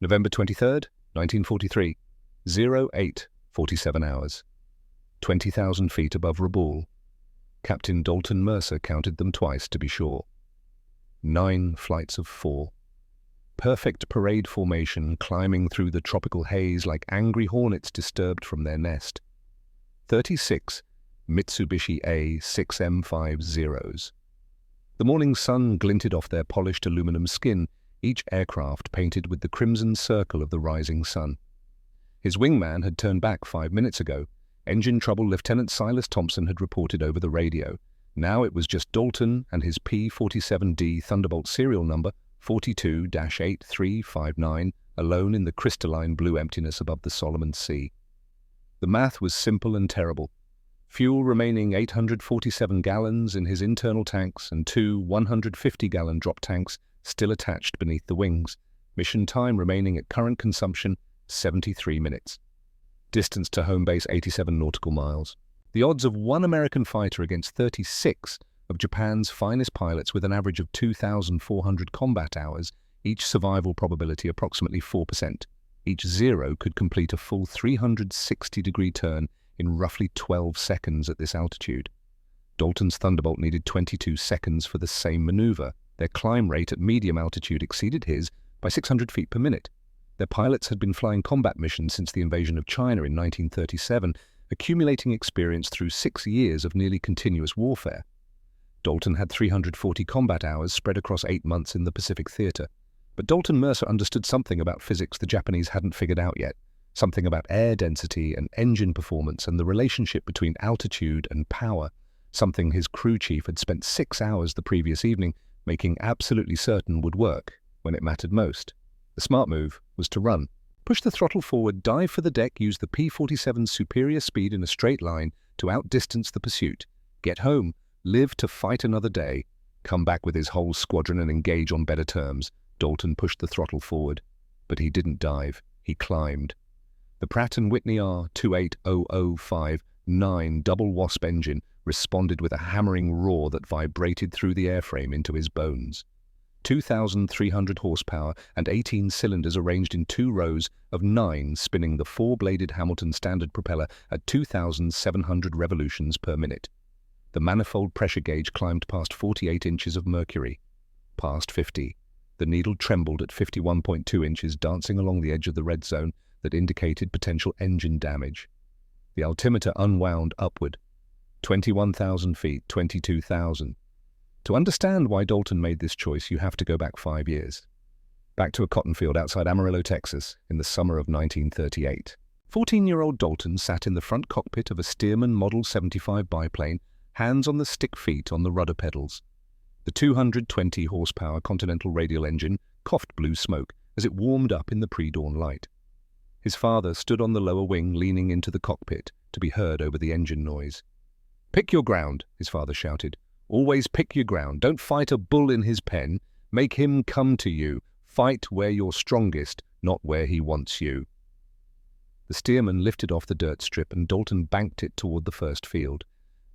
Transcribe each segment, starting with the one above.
November 23rd, 1943, 08:47 hours. 20,000 feet above Rabaul. Captain Dalton Mercer counted them twice to be sure. 9 flights of 4. Perfect parade formation climbing through the tropical haze like angry hornets disturbed from their nest. 36 Mitsubishi A6M50s. The morning sun glinted off their polished aluminum skin, each aircraft painted with the crimson circle of the rising sun. His wingman had turned back 5 minutes ago. Engine trouble Lieutenant Silas Thompson had reported over the radio. Now it was just Dalton and his P-47D Thunderbolt serial number 42-8359 alone in the crystalline blue emptiness above the Solomon Sea. The math was simple and terrible. Fuel remaining 847 gallons in his internal tanks and 2 150-gallon drop tanks still attached beneath the wings. Mission time remaining at current consumption 73 minutes. Distance to home base 87 nautical miles. The odds of 1 American fighter against 36 of Japan's finest pilots with an average of 2,400 combat hours, each survival probability approximately 4%. Each 0 could complete a full 360-degree turn in roughly 12 seconds at this altitude. Dalton's Thunderbolt needed 22 seconds for the same maneuver. Their climb rate at medium altitude exceeded his by 600 feet per minute. Their pilots had been flying combat missions since the invasion of China in 1937, accumulating experience through 6 years of nearly continuous warfare. Dalton had 340 combat hours spread across 8 months in the Pacific Theater. But Dalton Mercer understood something about physics the Japanese hadn't figured out yet, something about air density and engine performance and the relationship between altitude and power, something his crew chief had spent 6 hours the previous evening making absolutely certain would work when it mattered most. The smart move was to run. Push the throttle forward, dive for the deck, use the P-47's superior speed in a straight line to outdistance the pursuit. Get home, live to fight another day, come back with his whole squadron and engage on better terms. Dalton pushed the throttle forward, but he didn't dive, he climbed. The Pratt & Whitney R28005-9 double Wasp engine responded with a hammering roar that vibrated through the airframe into his bones. 2,300 horsepower and 18 cylinders arranged in 2 rows of 9 spinning the 4-bladed Hamilton standard propeller at 2,700 revolutions per minute. The manifold pressure gauge climbed past 48 inches of mercury. Past 50. The needle trembled at 51.2 inches, dancing along the edge of the red zone that indicated potential engine damage. The altimeter unwound upward. 21,000 feet, 22,000. To understand why Dalton made this choice, you have to go back 5 years. Back to a cotton field outside Amarillo, Texas, in the summer of 1938. 14-year-old Dalton sat in the front cockpit of a Stearman Model 75 biplane, hands on the stick feet on the rudder pedals. The 220 horsepower Continental radial engine coughed blue smoke as it warmed up in the pre-dawn light. His father stood on the lower wing, leaning into the cockpit to be heard over the engine noise. "Pick your ground," his father shouted. "Always pick your ground. Don't fight a bull in his pen. Make him come to you. Fight where you're strongest, not where he wants you." The Stearman lifted off the dirt strip and Dalton banked it toward the first field.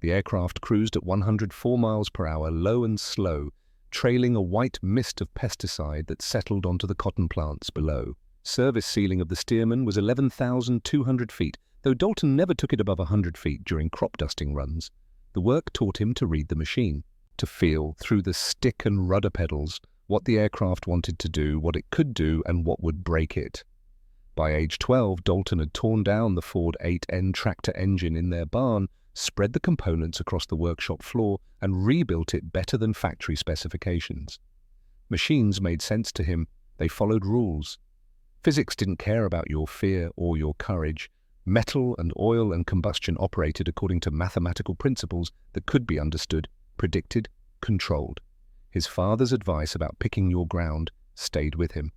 The aircraft cruised at 104 miles per hour, low and slow, trailing a white mist of pesticide that settled onto the cotton plants below. Service ceiling of the Stearman was 11,200 feet, though Dalton never took it above 100 feet during crop dusting runs. The work taught him to read the machine, to feel, through the stick and rudder pedals, what the aircraft wanted to do, what it could do, and what would break it. By age 12, Dalton had torn down the Ford 8N tractor engine in their barn, spread the components across the workshop floor, and rebuilt it better than factory specifications. Machines made sense to him. They followed rules. Physics didn't care about your fear or your courage. Metal and oil and combustion operated according to mathematical principles that could be understood, predicted, controlled. His father's advice about picking your ground stayed with him.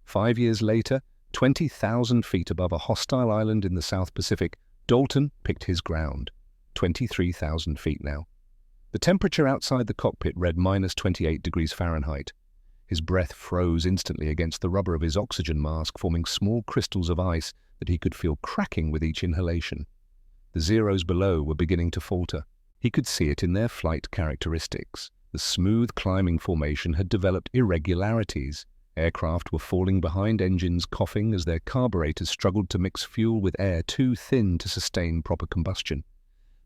5 years later, 20,000 feet above a hostile island in the South Pacific, Dalton picked his ground. 23,000 feet now. The temperature outside the cockpit read -28 degrees Fahrenheit. His breath froze instantly against the rubber of his oxygen mask, forming small crystals of ice that he could feel cracking with each inhalation. The zeros below were beginning to falter. He could see it in their flight characteristics. The smooth climbing formation had developed irregularities. Aircraft were falling behind engines, coughing as their carburetors struggled to mix fuel with air too thin to sustain proper combustion.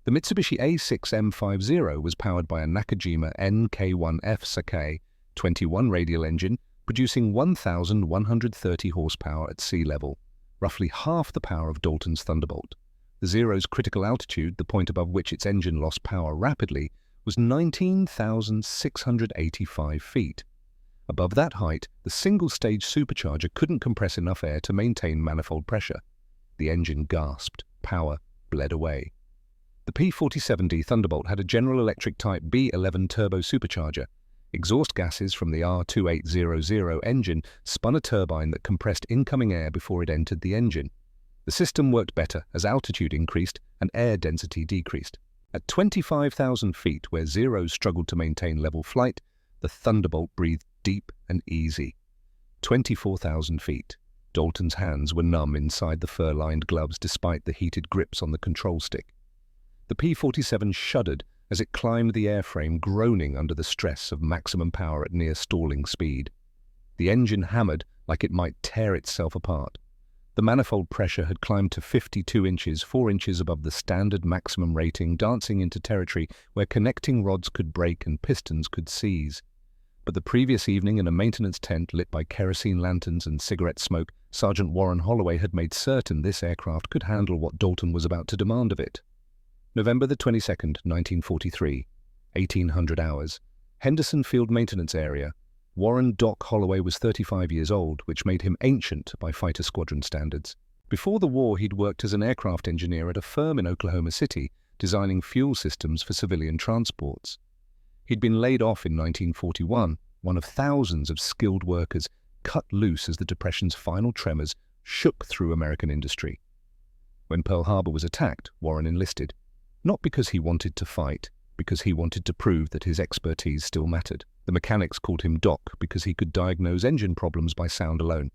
The Mitsubishi A6M50 was powered by a Nakajima NK1F Sakai 21 radial engine, producing 1,130 horsepower at sea level, roughly half the power of Dalton's Thunderbolt. The Zero's critical altitude, the point above which its engine lost power rapidly, was 19,685 feet. Above that height, the single-stage supercharger couldn't compress enough air to maintain manifold pressure. The engine gasped. Power bled away. The P-47D Thunderbolt had a General Electric Type B11 turbo supercharger. Exhaust gases from the R2800 engine spun a turbine that compressed incoming air before it entered the engine. The system worked better as altitude increased and air density decreased. At 25,000 feet, where Zeros struggled to maintain level flight, the Thunderbolt breathed deep and easy. 24,000 feet. Dalton's hands were numb inside the fur-lined gloves despite the heated grips on the control stick. The P-47 shuddered as it climbed the airframe, groaning under the stress of maximum power at near stalling speed. The engine hammered like it might tear itself apart. The manifold pressure had climbed to 52 inches, 4 inches above the standard maximum rating, dancing into territory where connecting rods could break and pistons could seize. But the previous evening, in a maintenance tent lit by kerosene lanterns and cigarette smoke, Sergeant Warren Holloway had made certain this aircraft could handle what Dalton was about to demand of it. November the 22nd, 1943, 1800 hours. Henderson Field Maintenance Area. Warren Doc Holloway was 35 years old, which made him ancient by fighter squadron standards. Before the war, he'd worked as an aircraft engineer at a firm in Oklahoma City, designing fuel systems for civilian transports. He'd been laid off in 1941, one of thousands of skilled workers cut loose as the Depression's final tremors shook through American industry. When Pearl Harbor was attacked, Warren enlisted, not because he wanted to fight, because he wanted to prove that his expertise still mattered. The mechanics called him Doc because he could diagnose engine problems by sound alone.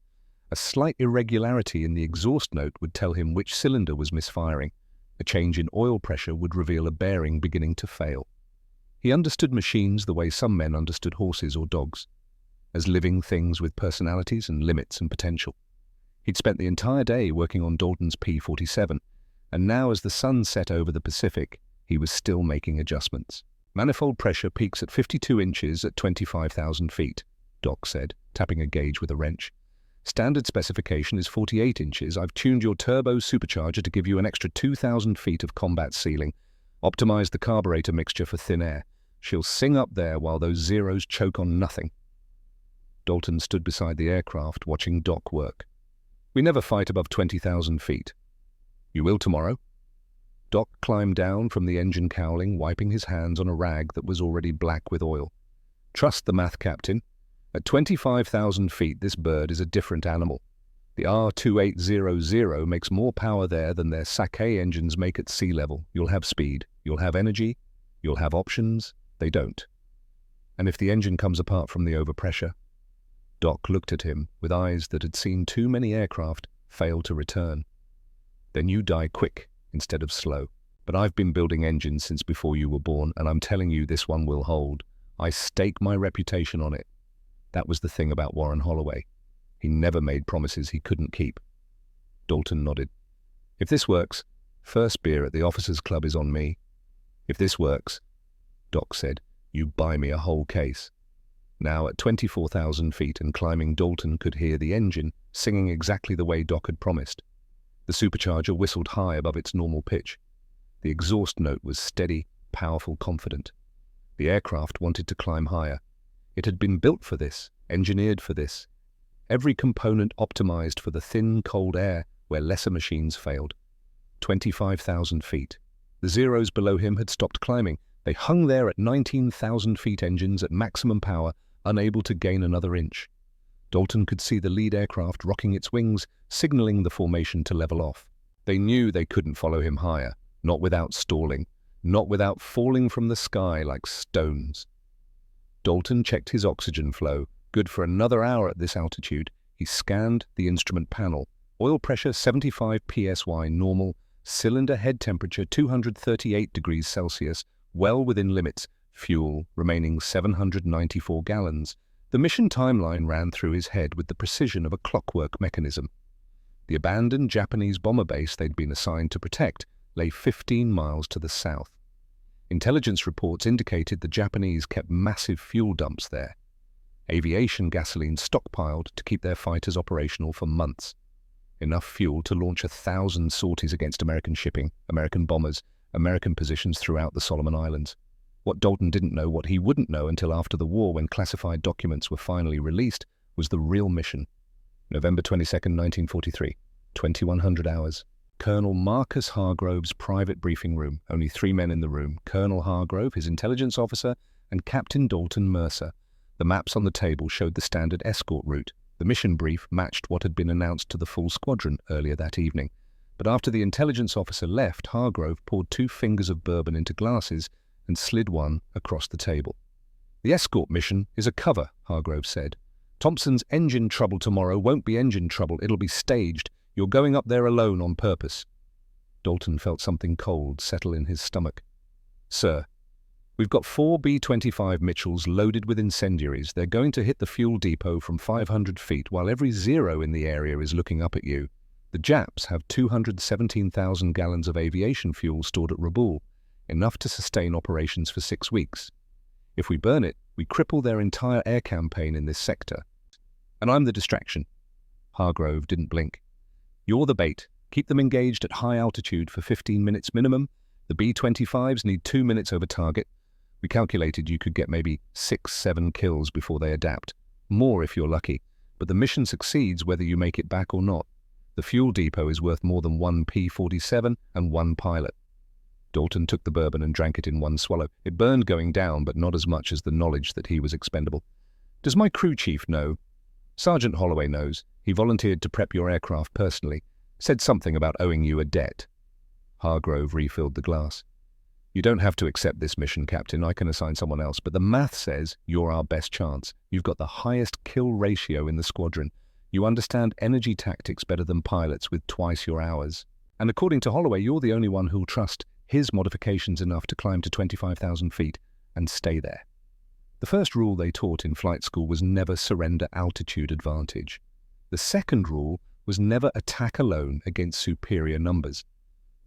A slight irregularity in the exhaust note would tell him which cylinder was misfiring. A change in oil pressure would reveal a bearing beginning to fail. He understood machines the way some men understood horses or dogs, as living things with personalities and limits and potential. He'd spent the entire day working on Dalton's P-47, and now as the sun set over the Pacific, he was still making adjustments. Manifold pressure peaks at 52 inches at 25,000 feet, Doc said, tapping a gauge with a wrench. Standard specification is 48 inches. I've tuned your turbo supercharger to give you an extra 2,000 feet of combat ceiling. Optimized the carburetor mixture for thin air. She'll sing up there while those Zeros choke on nothing. Dalton stood beside the aircraft, watching Doc work. We never fight above 20,000 feet. You will tomorrow? Doc climbed down from the engine cowling, wiping his hands on a rag that was already black with oil. Trust the math, Captain. At 25,000 feet, this bird is a different animal. The R2800 makes more power there than their Sakai engines make at sea level. You'll have speed, you'll have energy, you'll have options. They don't. And if the engine comes apart from the overpressure? Doc looked at him with eyes that had seen too many aircraft fail to return. Then you die quick instead of slow. But I've been building engines since before you were born, and I'm telling you this one will hold. I stake my reputation on it. That was the thing about Warren Holloway. He never made promises he couldn't keep. Dalton nodded. If this works, first beer at the officers' club is on me. If this works, Doc said, you buy me a whole case. Now at 24,000 feet and climbing, Dalton could hear the engine singing exactly the way Doc had promised. The supercharger whistled high above its normal pitch. The exhaust note was steady, powerful, confident. The aircraft wanted to climb higher. It had been built for this, engineered for this. Every component optimized for the thin, cold air where lesser machines failed. 25,000 feet. The Zeros below him had stopped climbing. They hung there at 19,000 feet, engines at maximum power, unable to gain another inch. Dalton could see the lead aircraft rocking its wings, signaling the formation to level off. They knew they couldn't follow him higher, not without stalling, not without falling from the sky like stones. Dalton checked his oxygen flow, good for another hour at this altitude. He scanned the instrument panel. Oil pressure 75 psi normal, cylinder head temperature 238 degrees Celsius, well within limits. Fuel remaining 794 gallons. The mission timeline ran through his head with the precision of a clockwork mechanism. The abandoned Japanese bomber base they'd been assigned to protect lay 15 miles to the south. Intelligence reports indicated the Japanese kept massive fuel dumps there. Aviation gasoline stockpiled to keep their fighters operational for months. Enough fuel to launch 1,000 sorties against American shipping, American bombers, American positions throughout the Solomon Islands. What Dalton didn't know, what he wouldn't know until after the war when classified documents were finally released, was the real mission. November 22nd, 1943, 2100 hours. Colonel Marcus Hargrove's private briefing room. Only 3 men in the room. Colonel Hargrove, his intelligence officer, and Captain Dalton Mercer. The maps on the table showed the standard escort route. The mission brief matched what had been announced to the full squadron earlier that evening. But after the intelligence officer left, Hargrove poured 2 fingers of bourbon into glasses and slid one across the table. "The escort mission is a cover," Hargrove said. "Thompson's engine trouble tomorrow won't be engine trouble, it'll be staged. You're going up there alone on purpose." Dalton felt something cold settle in his stomach. "Sir, we've got 4 B-25 Mitchells loaded with incendiaries. They're going to hit the fuel depot from 500 feet while every zero in the area is looking up at you. The Japs have 217,000 gallons of aviation fuel stored at Rabaul, enough to sustain operations for 6 weeks. If we burn it, we cripple their entire air campaign in this sector. And I'm the distraction." Hargrove didn't blink. "You're the bait. Keep them engaged at high altitude for 15 minutes minimum. The B-25s need 2 minutes over target. We calculated you could get maybe 6-7 kills before they adapt. More if you're lucky. But the mission succeeds whether you make it back or not. The fuel depot is worth more than 1 P-47 and 1 pilot." Dalton took the bourbon and drank it in one swallow. It burned going down, but not as much as the knowledge that he was expendable. "Does my crew chief know?" "Sergeant Holloway knows. He volunteered to prep your aircraft personally. Said something about owing you a debt." Hargrove refilled the glass. "You don't have to accept this mission, Captain. I can assign someone else. But the math says you're our best chance. You've got the highest kill ratio in the squadron. You understand energy tactics better than pilots with twice your hours. And according to Holloway, you're the only one who'll trust his modifications enough to climb to 25,000 feet and stay there." The first rule they taught in flight school was never surrender altitude advantage. The second rule was never attack alone against superior numbers.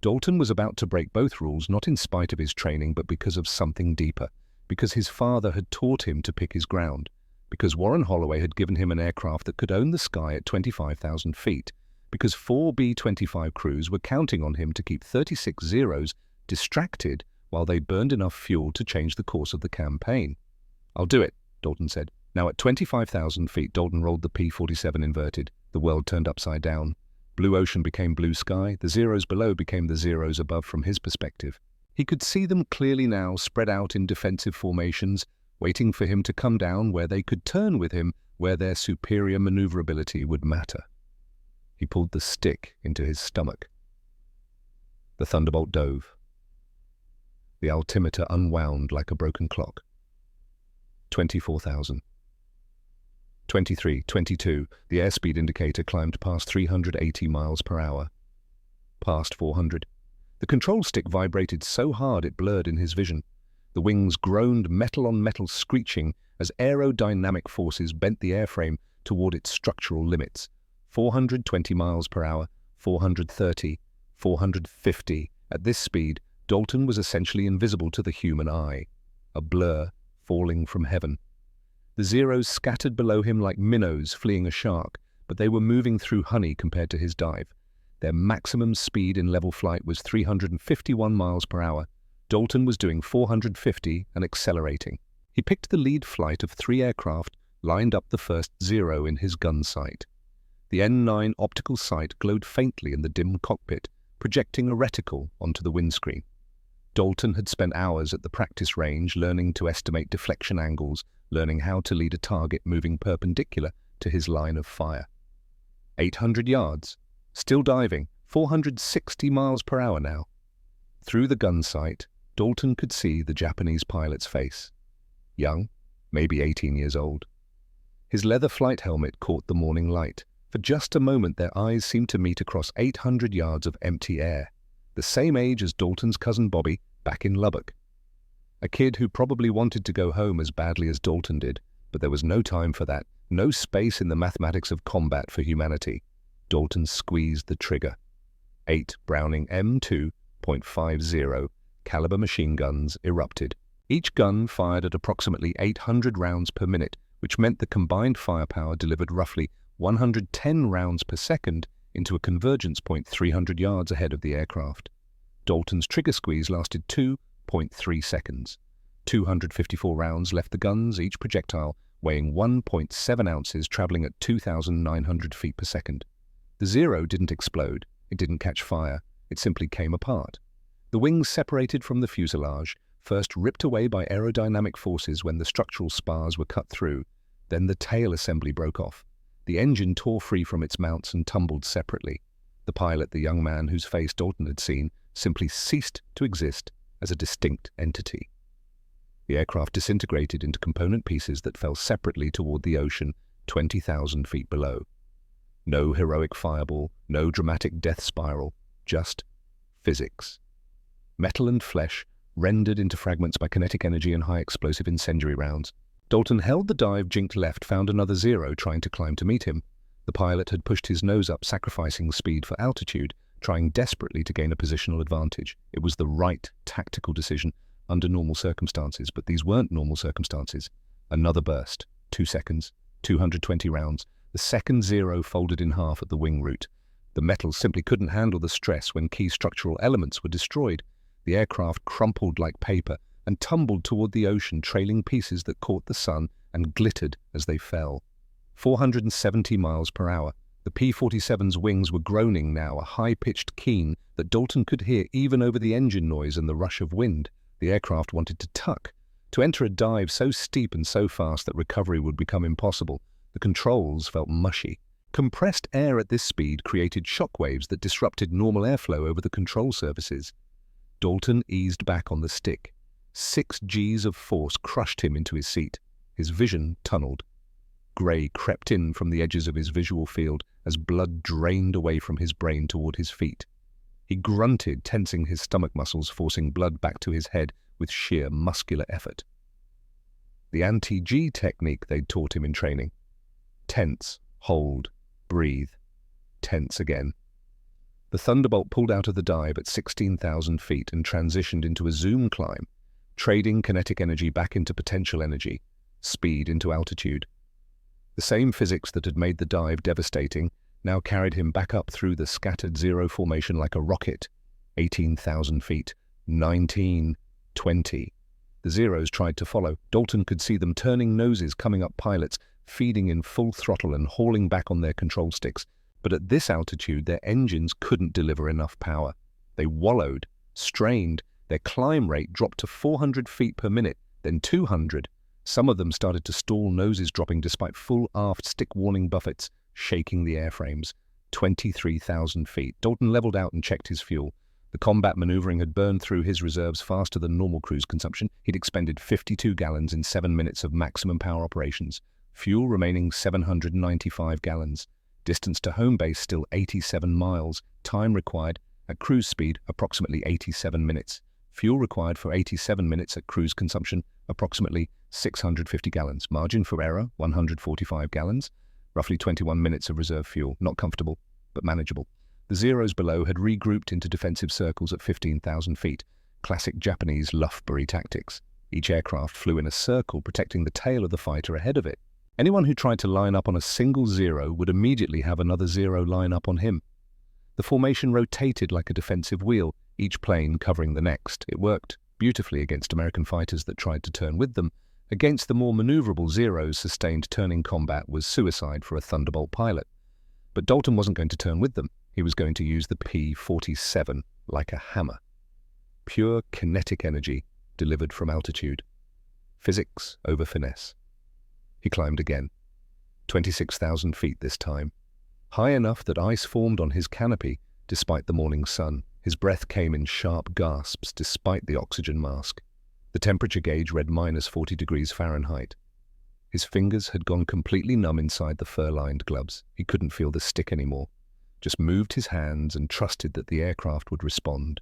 Dalton was about to break both rules, not in spite of his training, but because of something deeper, because his father had taught him to pick his ground, because Warren Holloway had given him an aircraft that could own the sky at 25,000 feet, because 4 B-25 crews were counting on him to keep 36 Zeros distracted while they burned enough fuel to change the course of the campaign. "I'll do it," Dalton said. Now at 25,000 feet, Dalton rolled the P-47 inverted. The world turned upside down. Blue ocean became blue sky. The zeros below became the zeros above from his perspective. He could see them clearly now, spread out in defensive formations, waiting for him to come down where they could turn with him, where their superior maneuverability would matter. He pulled the stick into his stomach. The Thunderbolt dove. The altimeter unwound like a broken clock. 24,000. 23, 22, the airspeed indicator climbed past 380 miles per hour. Past 400. The control stick vibrated so hard it blurred in his vision. The wings groaned metal on metal screeching as aerodynamic forces bent the airframe toward its structural limits. 420 miles per hour, 430, 450. At this speed, Dalton was essentially invisible to the human eye. A blur falling from heaven. The zeros scattered below him like minnows fleeing a shark, but they were moving through honey compared to his dive. Their maximum speed in level flight was 351 miles per hour. Dalton was doing 450 and accelerating. He picked the lead flight of 3 aircraft, lined up the first zero in his gun sight. The N9 optical sight glowed faintly in the dim cockpit, projecting a reticle onto the windscreen. Dalton had spent hours at the practice range learning to estimate deflection angles, learning how to lead a target moving perpendicular to his line of fire. 800 yards. Still diving, 460 miles per hour now. Through the gun sight, Dalton could see the Japanese pilot's face. Young, maybe 18 years old. His leather flight helmet caught the morning light. For just a moment their eyes seemed to meet across 800 yards of empty air. The same age as Dalton's cousin Bobby, back in Lubbock. A kid who probably wanted to go home as badly as Dalton did, But there was no time for that, no space in the mathematics of combat for humanity. Dalton squeezed the trigger. 8 Browning M2.50 caliber machine guns erupted. Each gun fired at approximately 800 rounds per minute, which meant the combined firepower delivered roughly 110 rounds per second into a convergence point 300 yards ahead of the aircraft. Dalton's trigger squeeze lasted 2.3 seconds. 254 rounds left the guns, each projectile weighing 1.7 ounces, traveling at 2,900 feet per second. The Zero didn't explode. It didn't catch fire. It simply came apart. The wings separated from the fuselage, first ripped away by aerodynamic forces when the structural spars were cut through. Then the tail assembly broke off. The engine tore free from its mounts and tumbled separately. The pilot, the young man whose face Dalton had seen, simply ceased to exist as a distinct entity. The aircraft disintegrated into component pieces that fell separately toward the ocean 20,000 feet below. No heroic fireball, no dramatic death spiral, just physics. Metal and flesh rendered into fragments by kinetic energy and high-explosive incendiary rounds. Dalton held the dive, jinked left, found another Zero trying to climb to meet him. The pilot had pushed his nose up, sacrificing speed for altitude, trying desperately to gain a positional advantage. It was the right tactical decision under normal circumstances, but these weren't normal circumstances. Another burst. 2 seconds. 220 rounds. The second Zero folded in half at the wing root. The metal simply couldn't handle the stress when key structural elements were destroyed. The aircraft crumpled like paper and tumbled toward the ocean, trailing pieces that caught the sun and glittered as they fell. 470 miles per hour. The P-47's wings were groaning now, a high-pitched keen that Dalton could hear even over the engine noise and the rush of wind. The aircraft wanted to tuck, to enter a dive so steep and so fast that recovery would become impossible. The controls felt mushy. Compressed air at this speed created shockwaves that disrupted normal airflow over the control surfaces. Dalton eased back on the stick. 6 Gs of force crushed him into his seat. His vision tunneled. Grey crept in from the edges of his visual field as blood drained away from his brain toward his feet. He grunted, tensing his stomach muscles, forcing blood back to his head with sheer muscular effort. The anti-G technique they'd taught him in training. Tense, hold, breathe, tense again. The Thunderbolt pulled out of the dive at 16,000 feet and transitioned into a zoom climb, trading kinetic energy back into potential energy, speed into altitude. The same physics that had made the dive devastating now carried him back up through the scattered Zero formation like a rocket. 18,000 feet, 19, 20. The Zeros tried to follow. Dalton could see them turning noses, coming up pilots, feeding in full throttle and hauling back on their control sticks. But at this altitude, their engines couldn't deliver enough power. They wallowed, strained. Their climb rate dropped to 400 feet per minute, then 200. Some of them started to stall, noses dropping despite full aft stick warning buffets, shaking the airframes. 23,000 feet. Dalton leveled out and checked his fuel. The combat maneuvering had burned through his reserves faster than normal cruise consumption. He'd expended 52 gallons in 7 minutes of maximum power operations. Fuel remaining 795 gallons. Distance to home base still 87 miles. Time required at cruise speed approximately 87 minutes. Fuel required for 87 minutes at cruise consumption approximately 650 gallons. Margin for error 145 gallons. Roughly 21 minutes of reserve fuel. Not comfortable, but manageable. The Zeros below had regrouped into defensive circles at 15,000 feet. Classic Japanese Luftbury tactics. Each aircraft flew in a circle, protecting the tail of the fighter ahead of it. Anyone who tried to line up on a single Zero would immediately have another Zero line up on him. The formation rotated like a defensive wheel, each plane covering the next. It worked beautifully against American fighters that tried to turn with them. Against the more maneuverable Zeros, sustained turning combat was suicide for a Thunderbolt pilot. But Dalton wasn't going to turn with them. He was going to use the P-47 like a hammer. Pure kinetic energy delivered from altitude. Physics over finesse. He climbed again. 26,000 feet this time. High enough that ice formed on his canopy despite the morning sun. His breath came in sharp gasps despite the oxygen mask. The temperature gauge read -40 degrees Fahrenheit. His fingers had gone completely numb inside the fur-lined gloves. He couldn't feel the stick anymore. Just moved his hands and trusted that the aircraft would respond.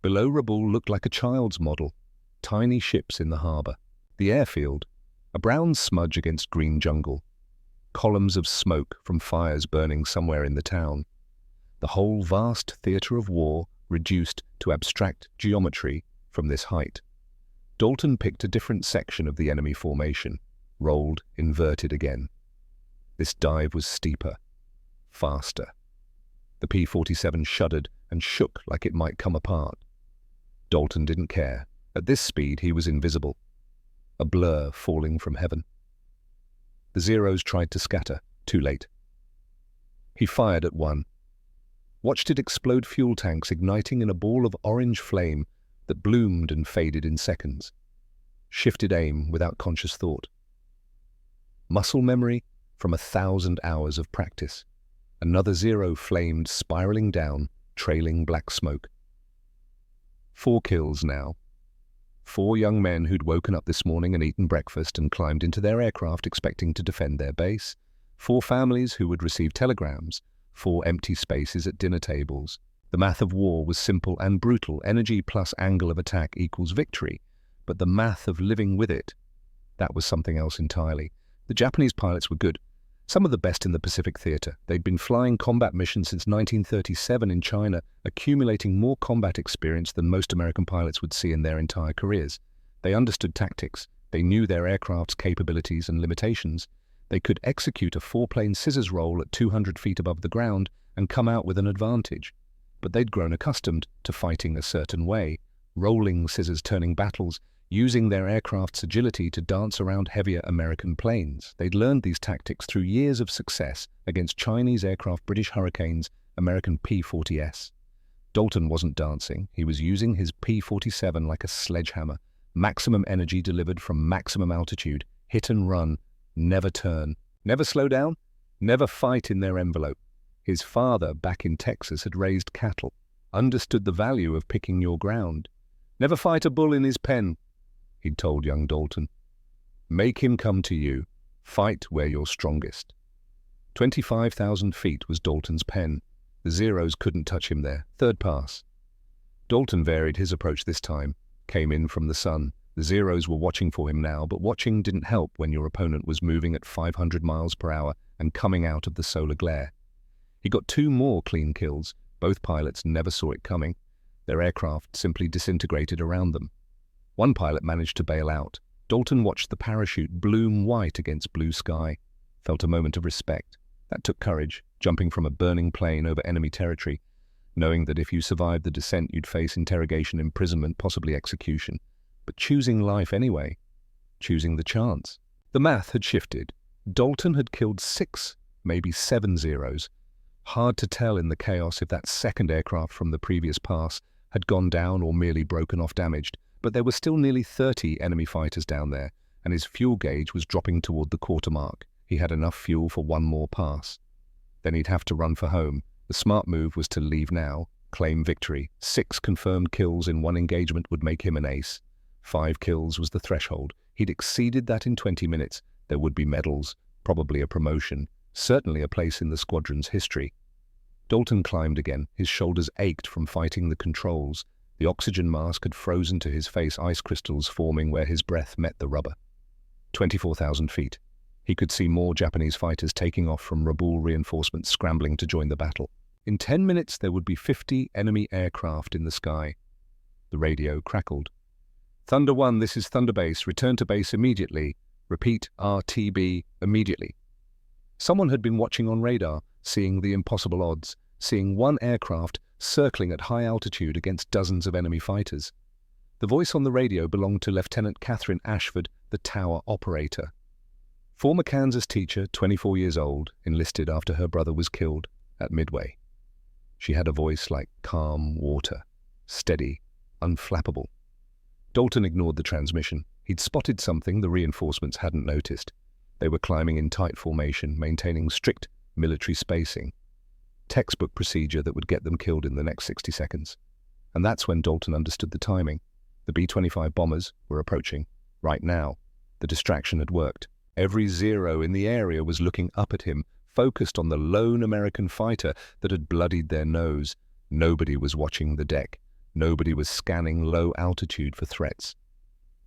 Below, Rabaul looked like a child's model. Tiny ships in the harbor. The airfield, A brown smudge against green jungle. Columns of smoke from fires burning somewhere in the town. The whole vast theatre of war reduced to abstract geometry from this height. Dalton picked a different section of the enemy formation, rolled, inverted again. This dive was steeper, faster. The P-47 shuddered and shook like it might come apart. Dalton didn't care. At this speed, he was invisible. A blur falling from heaven. The Zeros tried to scatter, too late. He fired at one, watched it explode fuel tanks, igniting in a ball of orange flame that bloomed and faded in seconds. Shifted aim without conscious thought. Muscle memory from 1,000 hours of practice. Another Zero flamed, spiraling down, trailing black smoke. 4 kills now. 4 young men who'd woken up this morning and eaten breakfast and climbed into their aircraft expecting to defend their base. 4 families who would receive telegrams. 4 empty spaces at dinner tables. The math of war was simple and brutal. Energy plus angle of attack equals victory. But the math of living with it, that was something else entirely. The Japanese pilots were good. Some of the best in the Pacific Theater. They'd been flying combat missions since 1937 in China, accumulating more combat experience than most American pilots would see in their entire careers. They understood tactics. They knew their aircraft's capabilities and limitations. They could execute a 4-plane scissors roll at 200 feet above the ground and come out with an advantage. But they'd grown accustomed to fighting a certain way, rolling scissors turning battles, using their aircraft's agility to dance around heavier American planes. They'd learned these tactics through years of success against Chinese aircraft, British Hurricanes, American P-40S. Dalton wasn't dancing. He was using his P-47 like a sledgehammer. Maximum energy delivered from maximum altitude. Hit and run. Never turn. Never slow down. Never fight in their envelope. His father, back in Texas, had raised cattle. Understood the value of picking your ground. Never fight a bull in his pen, he'd told young Dalton. Make him come to you. Fight where you're strongest. 25,000 feet was Dalton's pen. The Zeros couldn't touch him there. 3rd pass. Dalton varied his approach this time. Came in from the sun. The Zeros were watching for him now, but watching didn't help when your opponent was moving at 500 miles per hour and coming out of the solar glare. He got 2 more clean kills. Both pilots never saw it coming. Their aircraft simply disintegrated around them. One pilot managed to bail out. Dalton watched the parachute bloom white against blue sky. Felt a moment of respect. That took courage, jumping from a burning plane over enemy territory, knowing that if you survived the descent you'd face interrogation, imprisonment, possibly execution. But choosing life anyway. Choosing the chance. The math had shifted. Dalton had killed 6, maybe 7 Zeros. Hard to tell in the chaos if that second aircraft from the previous pass had gone down or merely broken off damaged. But there were still nearly 30 enemy fighters down there, and his fuel gauge was dropping toward the quarter mark. He had enough fuel for 1 more pass. Then he'd have to run for home. The smart move was to leave now, claim victory. 6 confirmed kills in 1 engagement would make him an ace. 5 kills was the threshold. He'd exceeded that in 20 minutes. There would be medals, probably a promotion, certainly a place in the squadron's history. Dalton climbed again. His shoulders ached from fighting the controls. The oxygen mask had frozen to his face, ice crystals forming where his breath met the rubber. 24,000 feet. He could see more Japanese fighters taking off from Rabaul reinforcements scrambling to join the battle. In 10 minutes there would be 50 enemy aircraft in the sky. The radio crackled. Thunder 1, this is Thunder Base. Return to base immediately. Repeat, RTB immediately. Someone had been watching on radar, seeing the impossible odds, seeing 1 aircraft circling at high altitude against dozens of enemy fighters. The voice on the radio belonged to Lieutenant Catherine Ashford, the tower operator. Former Kansas teacher, 24 years old, enlisted after her brother was killed at Midway. She had a voice like calm water, steady, unflappable. Dalton ignored the transmission. He'd spotted something the reinforcements hadn't noticed. They were climbing in tight formation, maintaining strict military spacing. Textbook procedure that would get them killed in the next 60 seconds. And that's when Dalton understood the timing. The B-25 bombers were approaching. Right now, the distraction had worked. Every Zero in the area was looking up at him, focused on the lone American fighter that had bloodied their nose. Nobody was watching the deck. Nobody was scanning low altitude for threats.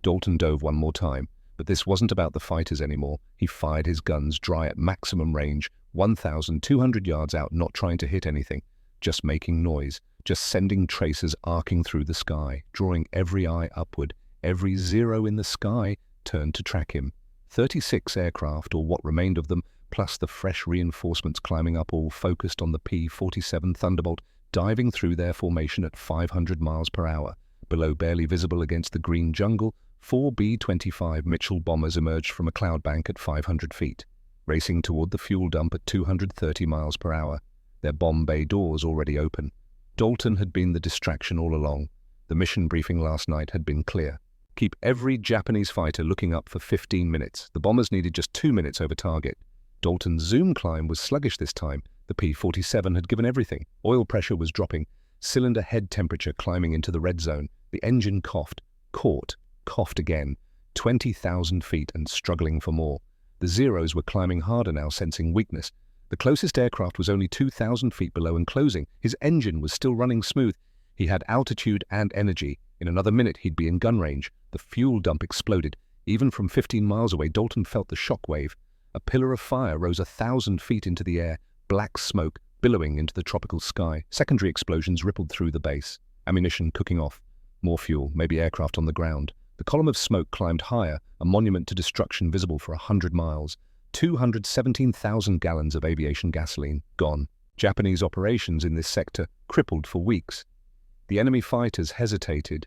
Dalton dove 1 more time, But this wasn't about the fighters anymore. He fired his guns dry at maximum range, 1,200 yards out, not trying to hit anything, just making noise, just sending tracers arcing through the sky, drawing every eye upward. Every zero in the sky turned to track him. 36 aircraft, or what remained of them, plus the fresh reinforcements climbing up, all focused on the P-47 Thunderbolt, diving through their formation at 500 miles per hour. Below, barely visible against the green jungle, 4 B-25 Mitchell bombers emerged from a cloud bank at 500 feet, racing toward the fuel dump at 230 miles per hour, their bomb bay doors already open. Dalton had been the distraction all along. The mission briefing last night had been clear. Keep every Japanese fighter looking up for 15 minutes. The bombers needed just 2 minutes over target. Dalton's zoom climb was sluggish this time. The P-47 had given everything. Oil pressure was dropping. Cylinder head temperature climbing into the red zone. The engine coughed, coughed again. 20,000 feet and struggling for more. The Zeros were climbing harder now, sensing weakness. The closest aircraft was only 2,000 feet below and closing. His engine was still running smooth. He had altitude and energy. In another minute, he'd be in gun range. The fuel dump exploded. Even from 15 miles away, Dalton felt the shock wave. A pillar of fire rose 1,000 feet into the air, black smoke billowing into the tropical sky. Secondary explosions rippled through the base. Ammunition cooking off. More fuel, maybe aircraft on the ground. The column of smoke climbed higher, a monument to destruction visible for 100 miles. 217,000 gallons of aviation gasoline gone. Japanese operations in this sector crippled for weeks. The enemy fighters hesitated,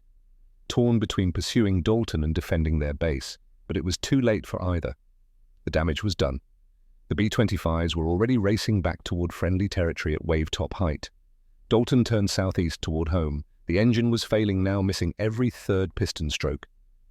torn between pursuing Dalton and defending their base, but it was too late for either. The damage was done. The B-25s were already racing back toward friendly territory at wave-top height. Dalton turned southeast toward home. The engine was failing now, missing every third piston stroke.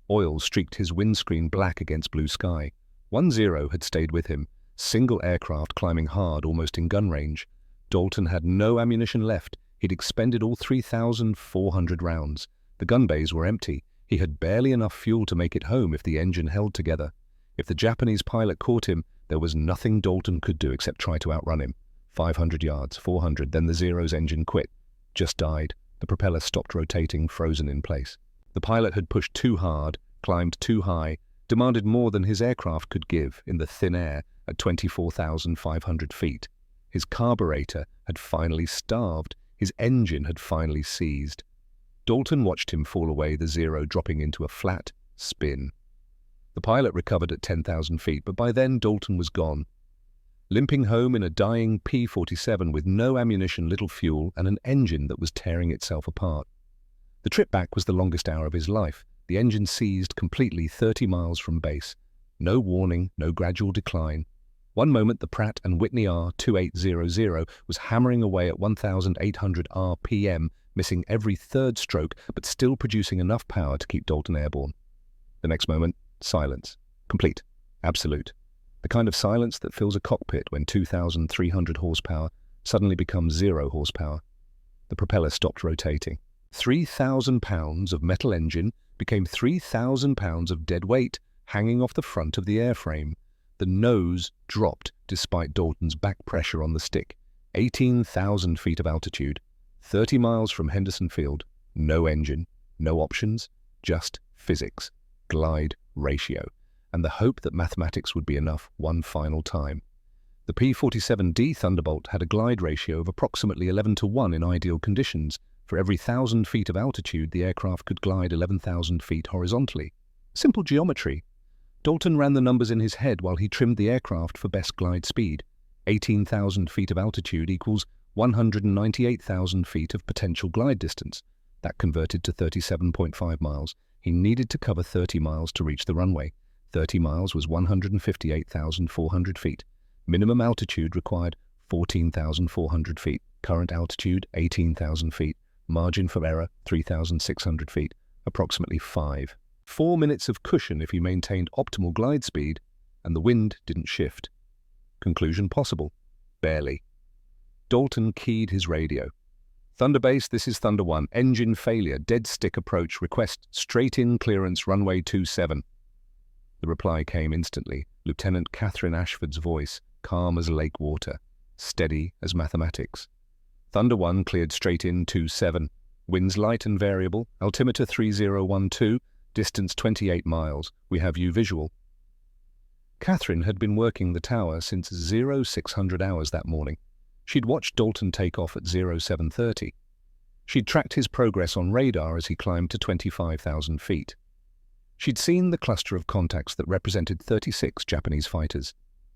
Oil streaked his windscreen black against blue sky. 1-0 had stayed with him, single aircraft climbing hard, almost in gun range. Dalton had no ammunition left. He'd expended all 3,400 rounds. The gun bays were empty. He had barely enough fuel to make it home if the engine held together. If the Japanese pilot caught him, there was nothing Dalton could do except try to outrun him. 500 yards, 400, then the Zero's engine quit. Just died. The propeller stopped rotating, frozen in place. The pilot had pushed too hard, climbed too high, demanded more than his aircraft could give in the thin air at 24,500 feet. His carburetor had finally starved. His engine had finally seized. Dalton watched him fall away, the Zero dropping into a flat spin. The pilot recovered at 10,000 feet, but by then Dalton was gone. Limping home in a dying P-47 with no ammunition, little fuel, and an engine that was tearing itself apart. The trip back was the longest hour of his life. The engine seized completely 30 miles from base. No warning, no gradual decline. One moment the Pratt & Whitney R2800 was hammering away at 1,800 RPM, missing every third stroke, but still producing enough power to keep Dalton airborne. The next moment, silence. Complete. Absolute. The kind of silence that fills a cockpit when 2,300 horsepower suddenly becomes 0 horsepower. The propeller stopped rotating. 3,000 pounds of metal engine became 3,000 pounds of dead weight hanging off the front of the airframe. The nose dropped despite Dalton's back pressure on the stick. 18,000 feet of altitude, 30 miles from Henderson Field, no engine, no options, just physics, glide ratio, and the hope that mathematics would be enough one final time. The P-47D Thunderbolt had a glide ratio of approximately 11:1 in ideal conditions. For every 1,000 feet of altitude, the aircraft could glide 11,000 feet horizontally. Simple geometry. Dalton ran the numbers in his head while he trimmed the aircraft for best glide speed. 18,000 feet of altitude equals 198,000 feet of potential glide distance. That converted to 37.5 miles. He needed to cover 30 miles to reach the runway. 30 miles was 158,400 feet. Minimum altitude required 14,400 feet. Current altitude, 18,000 feet. Margin for error, 3,600 feet. Approximately 4 minutes of cushion if he maintained optimal glide speed, and the wind didn't shift. Conclusion possible? Barely. Dalton keyed his radio. Thunder Base, this is Thunder 1. Engine failure, dead stick approach, request straight-in clearance, runway 27. The reply came instantly. Lieutenant Catherine Ashford's voice, calm as lake water, steady as mathematics. Thunder 1 cleared straight in 27. Winds light and variable, altimeter 3012, Distance 28 miles. We have you visual. Catherine had been working the tower since 0600 hours that morning. She'd watched Dalton take off at 0730. She'd tracked his progress on radar as he climbed to 25,000 feet. She'd seen the cluster of contacts that represented 36 Japanese fighters.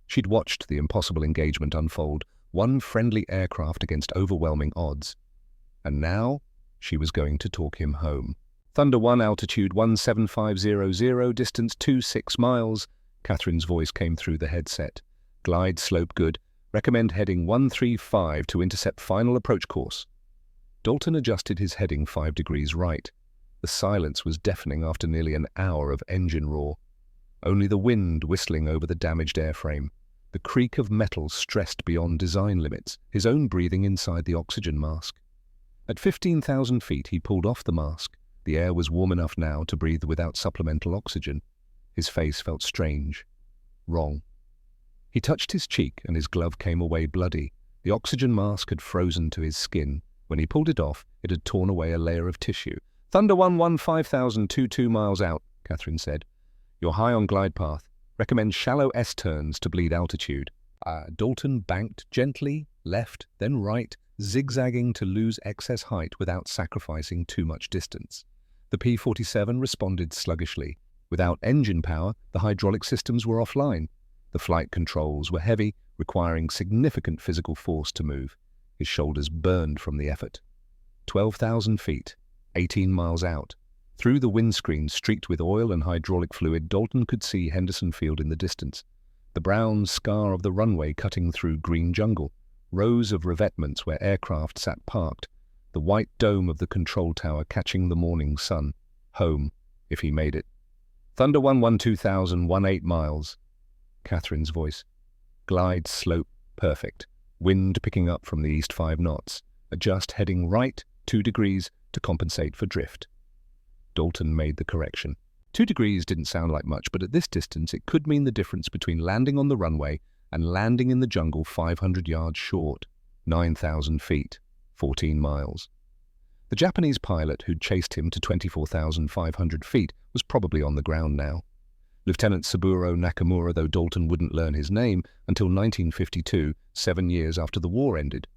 She'd watched the impossible engagement unfold, one friendly aircraft against overwhelming odds. And now, she was going to talk him home. Thunder 1, altitude 17500, distance 26 miles. Catherine's voice came through the headset. Glide slope good. Recommend heading 135 to intercept final approach course. Dalton adjusted his heading 5 degrees right. The silence was deafening after nearly an hour of engine roar. Only the wind whistling over the damaged airframe. The creak of metal stressed beyond design limits, his own breathing inside the oxygen mask. At 15,000 feet, he pulled off the mask. The air was warm enough now to breathe without supplemental oxygen. His face felt strange. Wrong. He touched his cheek and his glove came away bloody. The oxygen mask had frozen to his skin. When he pulled it off, it had torn away a layer of tissue. Thunder 115,022 miles out, Catherine said. You're high on glide path. Recommend shallow S-turns to bleed altitude. Dalton banked gently, left, then right, zigzagging to lose excess height without sacrificing too much distance. The P-47 responded sluggishly. Without engine power, the hydraulic systems were offline. The flight controls were heavy, requiring significant physical force to move. His shoulders burned from the effort. 12,000 feet, 18 miles out. Through the windscreen streaked with oil and hydraulic fluid, Dalton could see Henderson Field in the distance. The brown scar of the runway cutting through green jungle. Rows of revetments where aircraft sat parked. The white dome of the control tower catching the morning sun. Home, if he made it. Thunder 112,018 miles. Catherine's voice. Glide slope perfect. Wind picking up from the east 5 knots. Adjust heading right 2 degrees to compensate for drift. Dalton made the correction. 2 degrees didn't sound like much, but at this distance it could mean the difference between landing on the runway and landing in the jungle 500 yards short. 9,000 feet, 14 miles. The Japanese pilot who'd chased him to 24,500 feet was probably on the ground now. Lieutenant Saburo Nakamura, though Dalton wouldn't learn his name until 1952, 7 years after the war ended.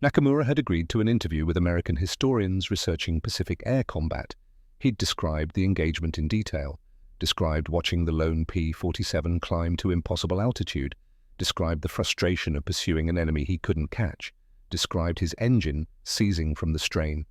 Nakamura had agreed to an interview with American historians researching Pacific air combat. He'd described the engagement in detail, described watching the lone P-47 climb to impossible altitude, described the frustration of pursuing an enemy he couldn't catch, described his engine seizing from the strain.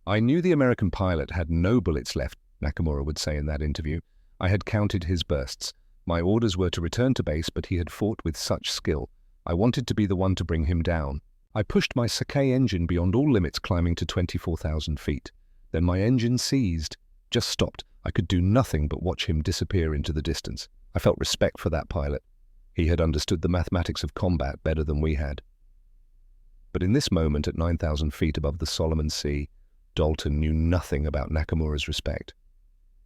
I knew the American pilot had no bullets left, Nakamura would say in that interview. I had counted his bursts. My orders were to return to base, but he had fought with such skill. I wanted to be the one to bring him down. I pushed my Sakai engine beyond all limits, climbing to 24,000 feet. Then my engine seized, just stopped. I could do nothing but watch him disappear into the distance. I felt respect for that pilot. He had understood the mathematics of combat better than we had. But in this moment, at 9,000 feet above the Solomon Sea, Dalton knew nothing about Nakamura's respect.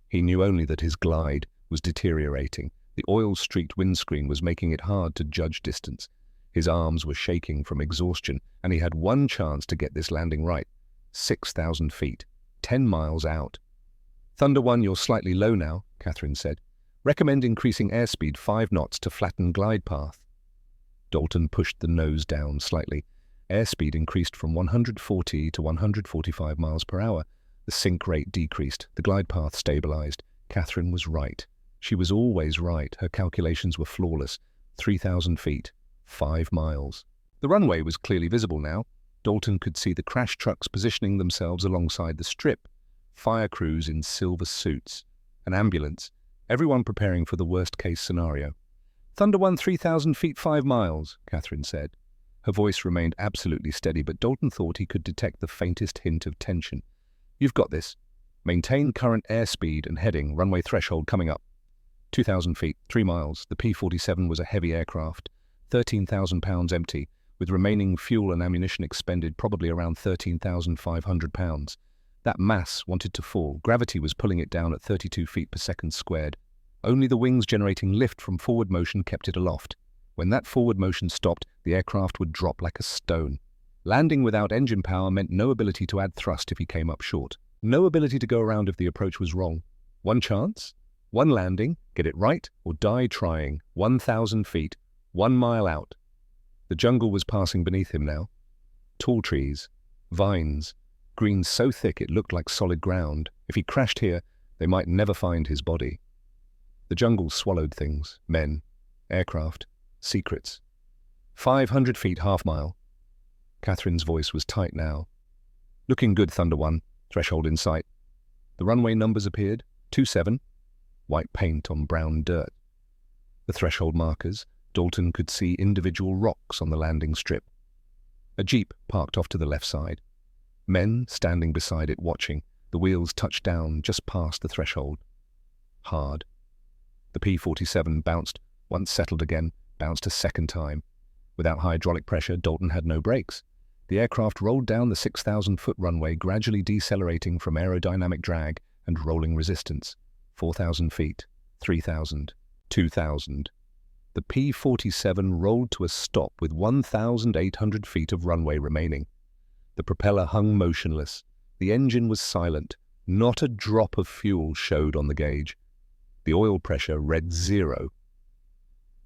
He knew only that his glide was deteriorating. The oil-streaked windscreen was making it hard to judge distance. His arms were shaking from exhaustion, and he had one chance to get this landing right. 6,000 feet. 10 miles out. Thunder 1, you're slightly low now, Catherine said. Recommend increasing airspeed 5 knots to flatten glide path. Dalton pushed the nose down slightly. Airspeed increased from 140 to 145 miles per hour. The sink rate decreased. The glide path stabilized. Catherine was right. She was always right. Her calculations were flawless. 3,000 feet. 5 miles. The runway was clearly visible now. Dalton could see the crash trucks positioning themselves alongside the strip, fire crews in silver suits, an ambulance, everyone preparing for the worst-case scenario. Thunder 1, 3,000 feet, 5 miles, Catherine said. Her voice remained absolutely steady, but Dalton thought he could detect the faintest hint of tension. You've got this. Maintain current airspeed and heading, runway threshold coming up. 2,000 feet, 3 miles. The P-47 was a heavy aircraft, 13,000 pounds empty, with remaining fuel and ammunition expended, probably around 13,500 pounds. That mass wanted to fall. Gravity was pulling it down at 32 feet per second squared. Only the wings generating lift from forward motion kept it aloft. When that forward motion stopped, the aircraft would drop like a stone. Landing without engine power meant no ability to add thrust if he came up short. No ability to go around if the approach was wrong. One chance, one landing, get it right or die trying. 1,000 feet, 1 mile out. The jungle was passing beneath him now. Tall trees, vines, green so thick it looked like solid ground. If he crashed here, they might never find his body. The jungle swallowed things, men, aircraft, secrets. 500 feet, half-mile. Catherine's voice was tight now. Looking good, Thunder One. Threshold in sight. The runway numbers appeared. 27. White paint on brown dirt. The threshold markers. Dalton could see individual rocks on the landing strip. A jeep parked off to the left side. Men standing beside it watching. The wheels touched down just past the threshold. Hard. The P-47 bounced, once settled again, bounced a second time. Without hydraulic pressure, Dalton had no brakes. The aircraft rolled down the 6,000-foot runway, gradually decelerating from aerodynamic drag and rolling resistance. 4,000 feet, 3,000, 2,000. The P-47 rolled to a stop with 1,800 feet of runway remaining. The propeller hung motionless. The engine was silent. Not a drop of fuel showed on the gauge. The oil pressure read 0.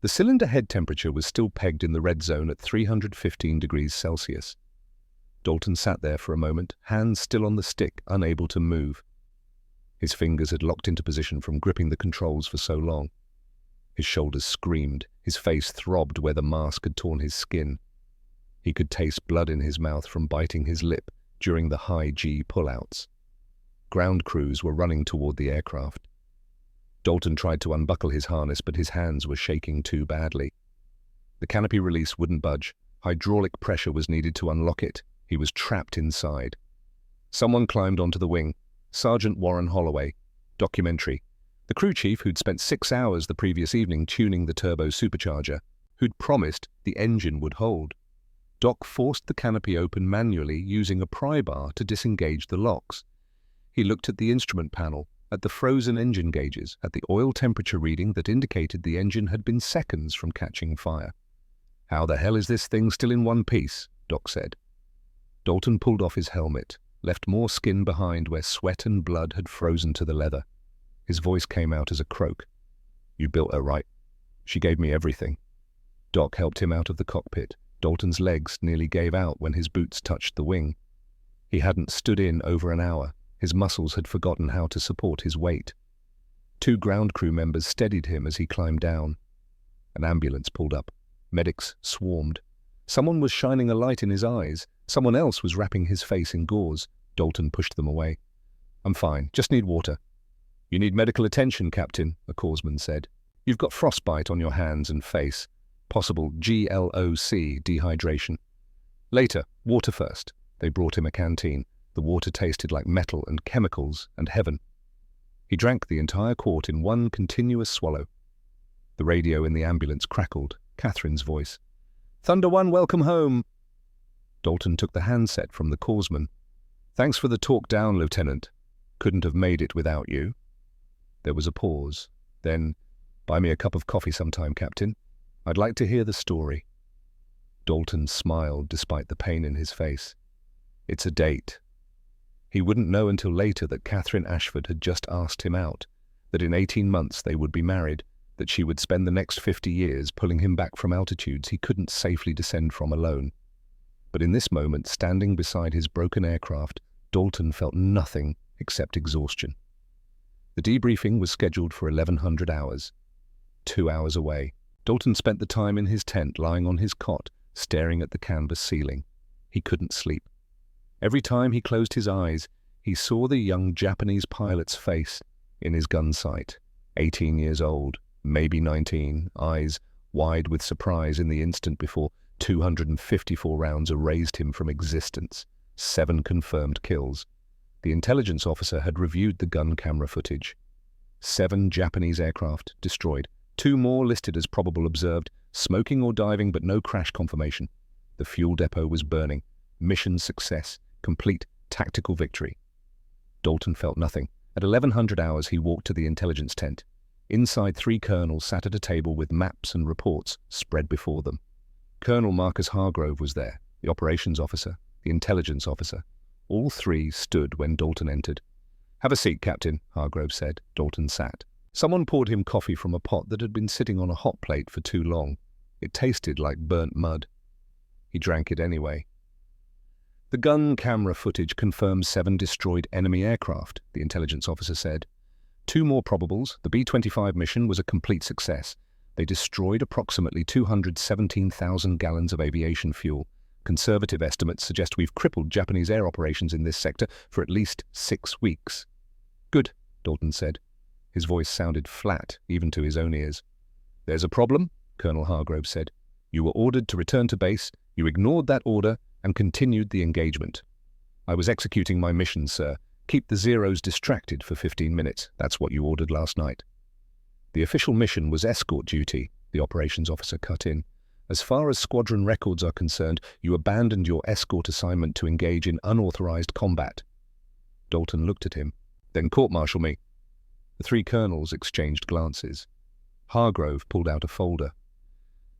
The cylinder head temperature was still pegged in the red zone at 315 degrees Celsius. Dalton sat there for a moment, hands still on the stick, unable to move. His fingers had locked into position from gripping the controls for so long. His shoulders screamed, his face throbbed where the mask had torn his skin. He could taste blood in his mouth from biting his lip during the high G pullouts. Ground crews were running toward the aircraft. Dalton tried to unbuckle his harness, but his hands were shaking too badly. The canopy release wouldn't budge. Hydraulic pressure was needed to unlock it. He was trapped inside. Someone climbed onto the wing. Sergeant Warren Holloway. Documentary. The crew chief who'd spent 6 hours the previous evening tuning the turbo supercharger, who'd promised the engine would hold. Doc forced the canopy open manually using a pry bar to disengage the locks. He looked at the instrument panel, at the frozen engine gauges, at the oil temperature reading that indicated the engine had been seconds from catching fire. "How the hell is this thing still in one piece?" Doc said. Dalton pulled off his helmet, left more skin behind where sweat and blood had frozen to the leather. His voice came out as a croak. "You built her right. She gave me everything." Doc helped him out of the cockpit. Dalton's legs nearly gave out when his boots touched the wing. He hadn't stood in over an hour. His muscles had forgotten how to support his weight. 2 ground crew members steadied him as he climbed down. An ambulance pulled up. Medics swarmed. Someone was shining a light in his eyes. Someone else was wrapping his face in gauze. Dalton pushed them away. "I'm fine. Just need water." "You need medical attention, Captain," a corpsman said. "You've got frostbite on your hands and face. Possible GLOC, dehydration." "Later. Water first." They brought him a canteen. The water tasted like metal and chemicals and heaven. He drank the entire quart in one continuous swallow. The radio in the ambulance crackled. Catherine's voice. "Thunder One, welcome home." Dalton took the handset from the corpsman. "Thanks for the talk down, Lieutenant. Couldn't have made it without you." There was a pause. Then, "Buy me a cup of coffee sometime, Captain. I'd like to hear the story." Dalton smiled despite the pain in his face. "It's a date." He wouldn't know until later that Catherine Ashford had just asked him out, that in 18 months they would be married, that she would spend the next 50 years pulling him back from altitudes he couldn't safely descend from alone. But in this moment, standing beside his broken aircraft, Dalton felt nothing except exhaustion. The debriefing was scheduled for 1100 hours. 2 hours away. Dalton spent the time in his tent, lying on his cot, staring at the canvas ceiling. He couldn't sleep. Every time he closed his eyes, he saw the young Japanese pilot's face in his gun sight. 18 years old, maybe 19, eyes wide with surprise in the instant before 254 rounds erased him from existence. 7 confirmed kills. The intelligence officer had reviewed the gun camera footage. 7 Japanese aircraft destroyed. 2 more listed as probable observed, smoking or diving but no crash confirmation. The fuel depot was burning. Mission success. Complete tactical victory. Dalton felt nothing. At 1100 hours he walked to the intelligence tent. Inside 3 colonels sat at a table with maps and reports spread before them. Colonel Marcus Hargrove was there, the operations officer, the intelligence officer. All 3 stood when Dalton entered. "Have a seat, Captain," Hargrove said. Dalton sat. Someone poured him coffee from a pot that had been sitting on a hot plate for too long. It tasted like burnt mud. He drank it anyway. "The gun camera footage confirms 7 destroyed enemy aircraft," the intelligence officer said. "2 more probables. The B-25 mission was a complete success. They destroyed approximately 217,000 gallons of aviation fuel. Conservative estimates suggest we've crippled Japanese air operations in this sector for at least 6 weeks. "Good," Dalton said. His voice sounded flat, even to his own ears. "There's a problem," Colonel Hargrove said. "You were ordered to return to base. You ignored that order and continued the engagement." "I was executing my mission, sir. Keep the Zeros distracted for 15 minutes. That's what you ordered last night." "The official mission was escort duty," the operations officer cut in. "As far as squadron records are concerned, you abandoned your escort assignment to engage in unauthorized combat." Dalton looked at him. "Then court-martial me." The 3 colonels exchanged glances. Hargrove pulled out a folder.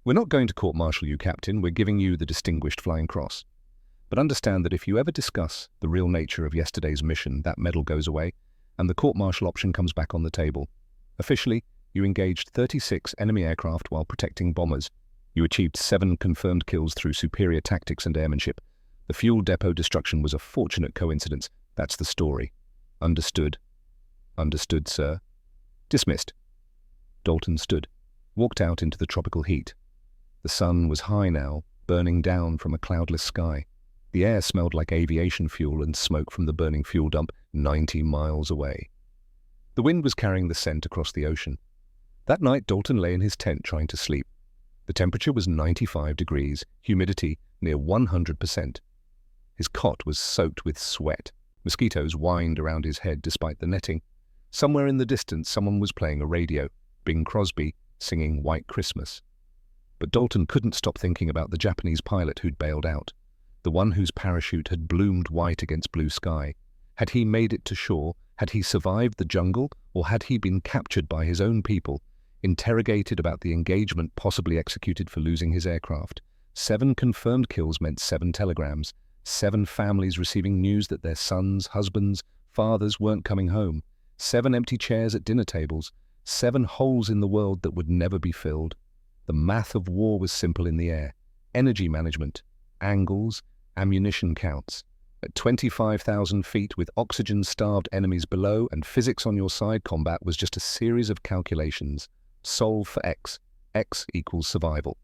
"We're not going to court-martial you, Captain. We're giving you the Distinguished Flying Cross. But understand that if you ever discuss the real nature of yesterday's mission, that medal goes away, and the court-martial option comes back on the table. Officially, you engaged 36 enemy aircraft while protecting bombers. You achieved 7 confirmed kills through superior tactics and airmanship. The fuel depot destruction was a fortunate coincidence. That's the story. Understood?" "Understood, sir." "Dismissed." Dalton stood, walked out into the tropical heat. The sun was high now, burning down from a cloudless sky. The air smelled like aviation fuel and smoke from the burning fuel dump 90 miles away. The wind was carrying the scent across the ocean. That night, Dalton lay in his tent trying to sleep. The temperature was 95 degrees, humidity near 100%. His cot was soaked with sweat. Mosquitoes whined around his head despite the netting. Somewhere in the distance, someone was playing a radio, Bing Crosby, singing White Christmas. But Dalton couldn't stop thinking about the Japanese pilot who'd bailed out, the one whose parachute had bloomed white against blue sky. Had he made it to shore? Had he survived the jungle? Or had he been captured by his own people, interrogated about the engagement possibly executed for losing his aircraft? 7 confirmed kills meant 7 telegrams, 7 families receiving news that their sons, husbands, fathers weren't coming home, 7 empty chairs at dinner tables, 7 holes in the world that would never be filled. The math of war was simple in the air. Energy management, angles, ammunition counts. At 25,000 feet with oxygen-starved enemies below and physics on your side, combat was just a series of calculations. Solve for X. X equals survival.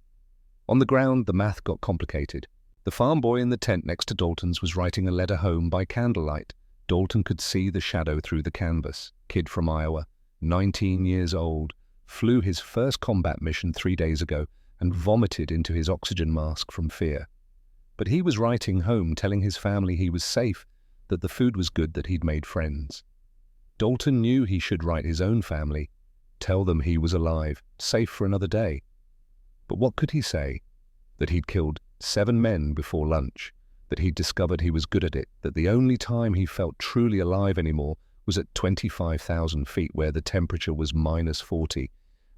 On the ground, the math got complicated. The farm boy in the tent next to Dalton's was writing a letter home by candlelight. Dalton could see the shadow through the canvas. Kid from Iowa, 19 years old, flew his first combat mission 3 days ago and vomited into his oxygen mask from fear. But he was writing home, telling his family he was safe, that the food was good, that he'd made friends. Dalton knew he should write his own family, tell them he was alive, safe for another day. But what could he say? That he'd killed 7 men before lunch, that he'd discovered he was good at it, that the only time he felt truly alive anymore was at 25,000 feet where the temperature was -40,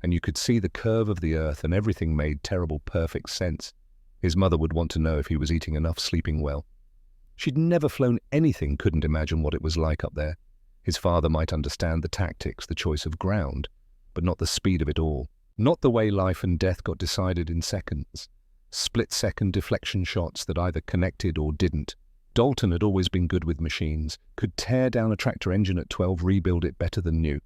and you could see the curve of the earth and everything made terrible perfect sense. His mother would want to know if he was eating enough, sleeping well. She'd never flown anything, couldn't imagine what it was like up there. His father might understand the tactics, the choice of ground, but not the speed of it all. Not the way life and death got decided in seconds. Split-second deflection shots that either connected or didn't. Dalton had always been good with machines, could tear down a tractor engine at 12, rebuild it better than new.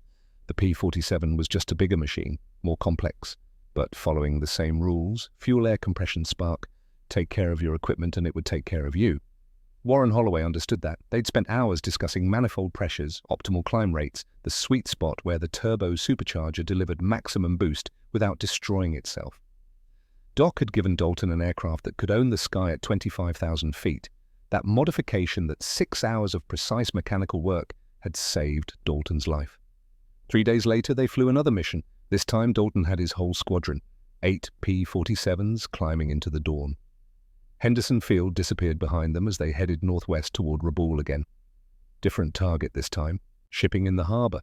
The P-47 was just a bigger machine, more complex, but following the same rules: fuel, air compression, spark, take care of your equipment and it would take care of you. Warren Holloway understood that. They'd spent hours discussing manifold pressures, optimal climb rates, the sweet spot where the turbo supercharger delivered maximum boost without destroying itself. Doc had given Dalton an aircraft that could own the sky at 25,000 feet. That modification, that 6 hours of precise mechanical work, had saved Dalton's life. 3 days later, they flew another mission. This time, Dalton had his whole squadron, 8 P-47s climbing into the dawn. Henderson Field disappeared behind them as they headed northwest toward Rabaul again. Different target this time, shipping in the harbor.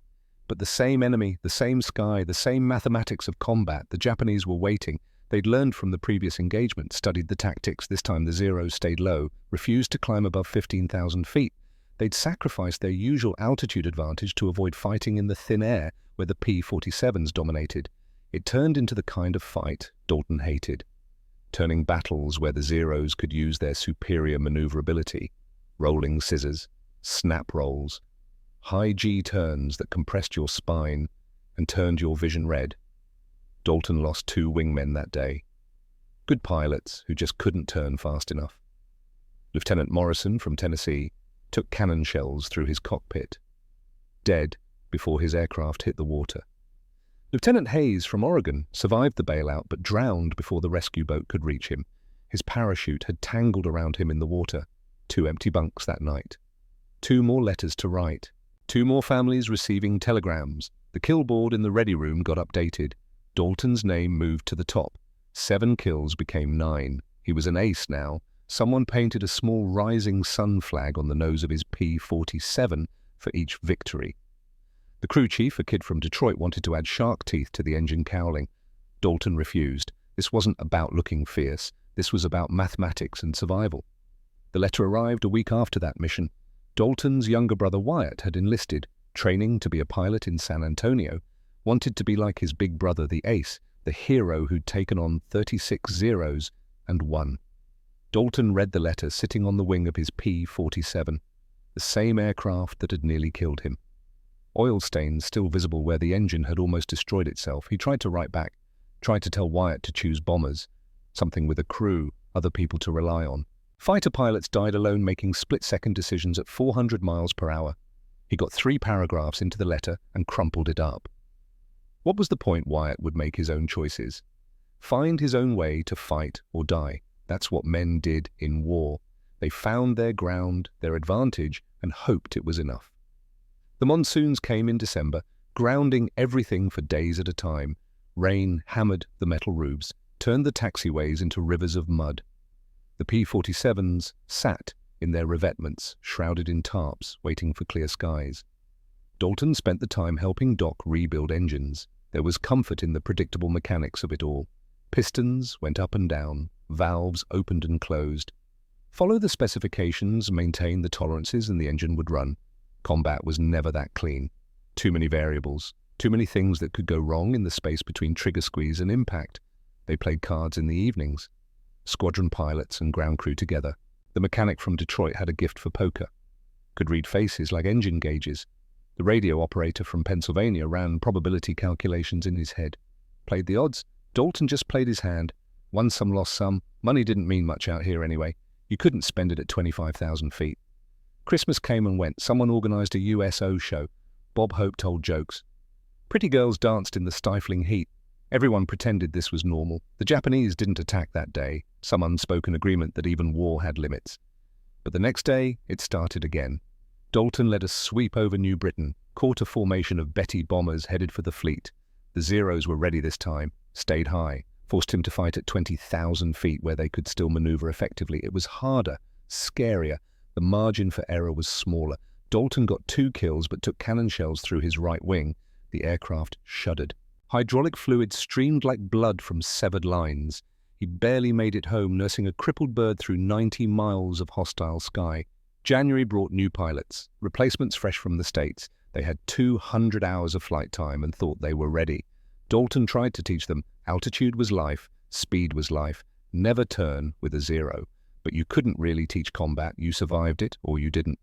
But the same enemy, the same sky, the same mathematics of combat. The Japanese were waiting. They'd learned from the previous engagement, studied the tactics. This time the Zeros stayed low, refused to climb above 15,000 feet. They'd sacrificed their usual altitude advantage to avoid fighting in the thin air where the P-47s dominated. It turned into the kind of fight Dalton hated, turning battles where the Zeros could use their superior maneuverability, rolling scissors, snap rolls, high G turns that compressed your spine and turned your vision red. Dalton lost 2 wingmen that day. Good pilots who just couldn't turn fast enough. Lieutenant Morrison from Tennessee took cannon shells through his cockpit, dead before his aircraft hit the water. Lieutenant Hayes from Oregon survived the bailout but drowned before the rescue boat could reach him. His parachute had tangled around him in the water. 2 empty bunks that night. 2 more letters to write. 2 more families receiving telegrams. The kill board in the ready room got updated. Dalton's name moved to the top. 7 kills became 9. He was an ace now. Someone painted a small rising sun flag on the nose of his P-47 for each victory. The crew chief, a kid from Detroit, wanted to add shark teeth to the engine cowling. Dalton refused. This wasn't about looking fierce. This was about mathematics and survival. The letter arrived a week after that mission. Dalton's younger brother Wyatt had enlisted, training to be a pilot in San Antonio, wanted to be like his big brother, the ace, the hero who'd taken on 36 Zeros and won. Dalton read the letter sitting on the wing of his P-47, the same aircraft that had nearly killed him. Oil stains still visible where the engine had almost destroyed itself. He tried to write back, tried to tell Wyatt to choose bombers, something with a crew, other people to rely on. Fighter pilots died alone making split-second decisions at 400 miles per hour. He got 3 paragraphs into the letter and crumpled it up. What was the point Wyatt would make his own choices? Find his own way to fight or die. That's what men did in war. They found their ground, their advantage, and hoped it was enough. The monsoons came in December, grounding everything for days at a time. Rain hammered the metal roofs, turned the taxiways into rivers of mud. The P-47s sat in their revetments, shrouded in tarps, waiting for clear skies. Dalton spent the time helping Doc rebuild engines. There was comfort in the predictable mechanics of it all. Pistons went up and down, valves opened and closed. Follow the specifications, maintain the tolerances, and the engine would run. Combat was never that clean. Too many variables, too many things that could go wrong in the space between trigger squeeze and impact. They played cards in the evenings. Squadron pilots and ground crew together. The mechanic from Detroit had a gift for poker. Could read faces like engine gauges. The radio operator from Pennsylvania ran probability calculations in his head. Played the odds. Dalton just played his hand. Won some, lost some. Money didn't mean much out here anyway. You couldn't spend it at 25,000 feet. Christmas came and went. Someone organized a USO show. Bob Hope told jokes. Pretty girls danced in the stifling heat. Everyone pretended this was normal. The Japanese didn't attack that day, some unspoken agreement that even war had limits. But the next day, it started again. Dalton led a sweep over New Britain, caught a formation of Betty bombers headed for the fleet. The Zeros were ready this time, stayed high, forced him to fight at 20,000 feet where they could still maneuver effectively. It was harder, scarier. The margin for error was smaller. Dalton got 2 kills but took cannon shells through his right wing. The aircraft shuddered. Hydraulic fluid streamed like blood from severed lines. He barely made it home, nursing a crippled bird through 90 miles of hostile sky. January brought new pilots, replacements fresh from the States. They had 200 hours of flight time and thought they were ready. Dalton tried to teach them altitude was life, speed was life, never turn with a zero. But you couldn't really teach combat. You survived it or you didn't.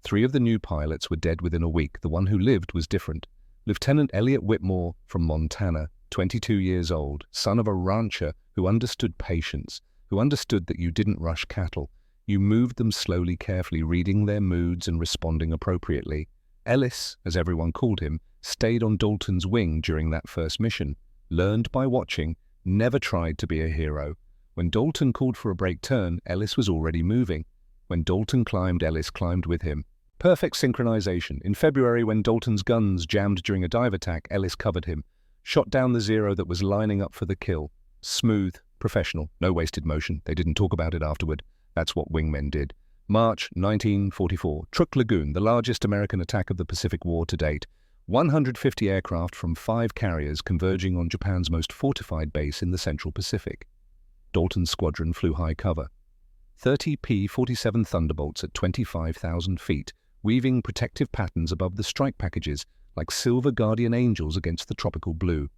3 of the new pilots were dead within a week. The one who lived was different. Lieutenant Elliot Whitmore from Montana, 22 years old, son of a rancher who understood patience, who understood that you didn't rush cattle. You moved them slowly, carefully, reading their moods and responding appropriately. Ellis, as everyone called him, stayed on Dalton's wing during that first mission, learned by watching, never tried to be a hero. When Dalton called for a brake turn, Ellis was already moving. When Dalton climbed, Ellis climbed with him. Perfect synchronization. In February, when Dalton's guns jammed during a dive attack, Ellis covered him, shot down the Zero that was lining up for the kill. Smooth, professional, no wasted motion. They didn't talk about it afterward. That's what wingmen did. March 1944, Truk Lagoon, the largest American attack of the Pacific War to date. 150 aircraft from 5 carriers converging on Japan's most fortified base in the Central Pacific. Dalton's squadron flew high cover. 30 P-47 Thunderbolts at 25,000 feet weaving protective patterns above the strike packages like silver guardian angels against the tropical blue.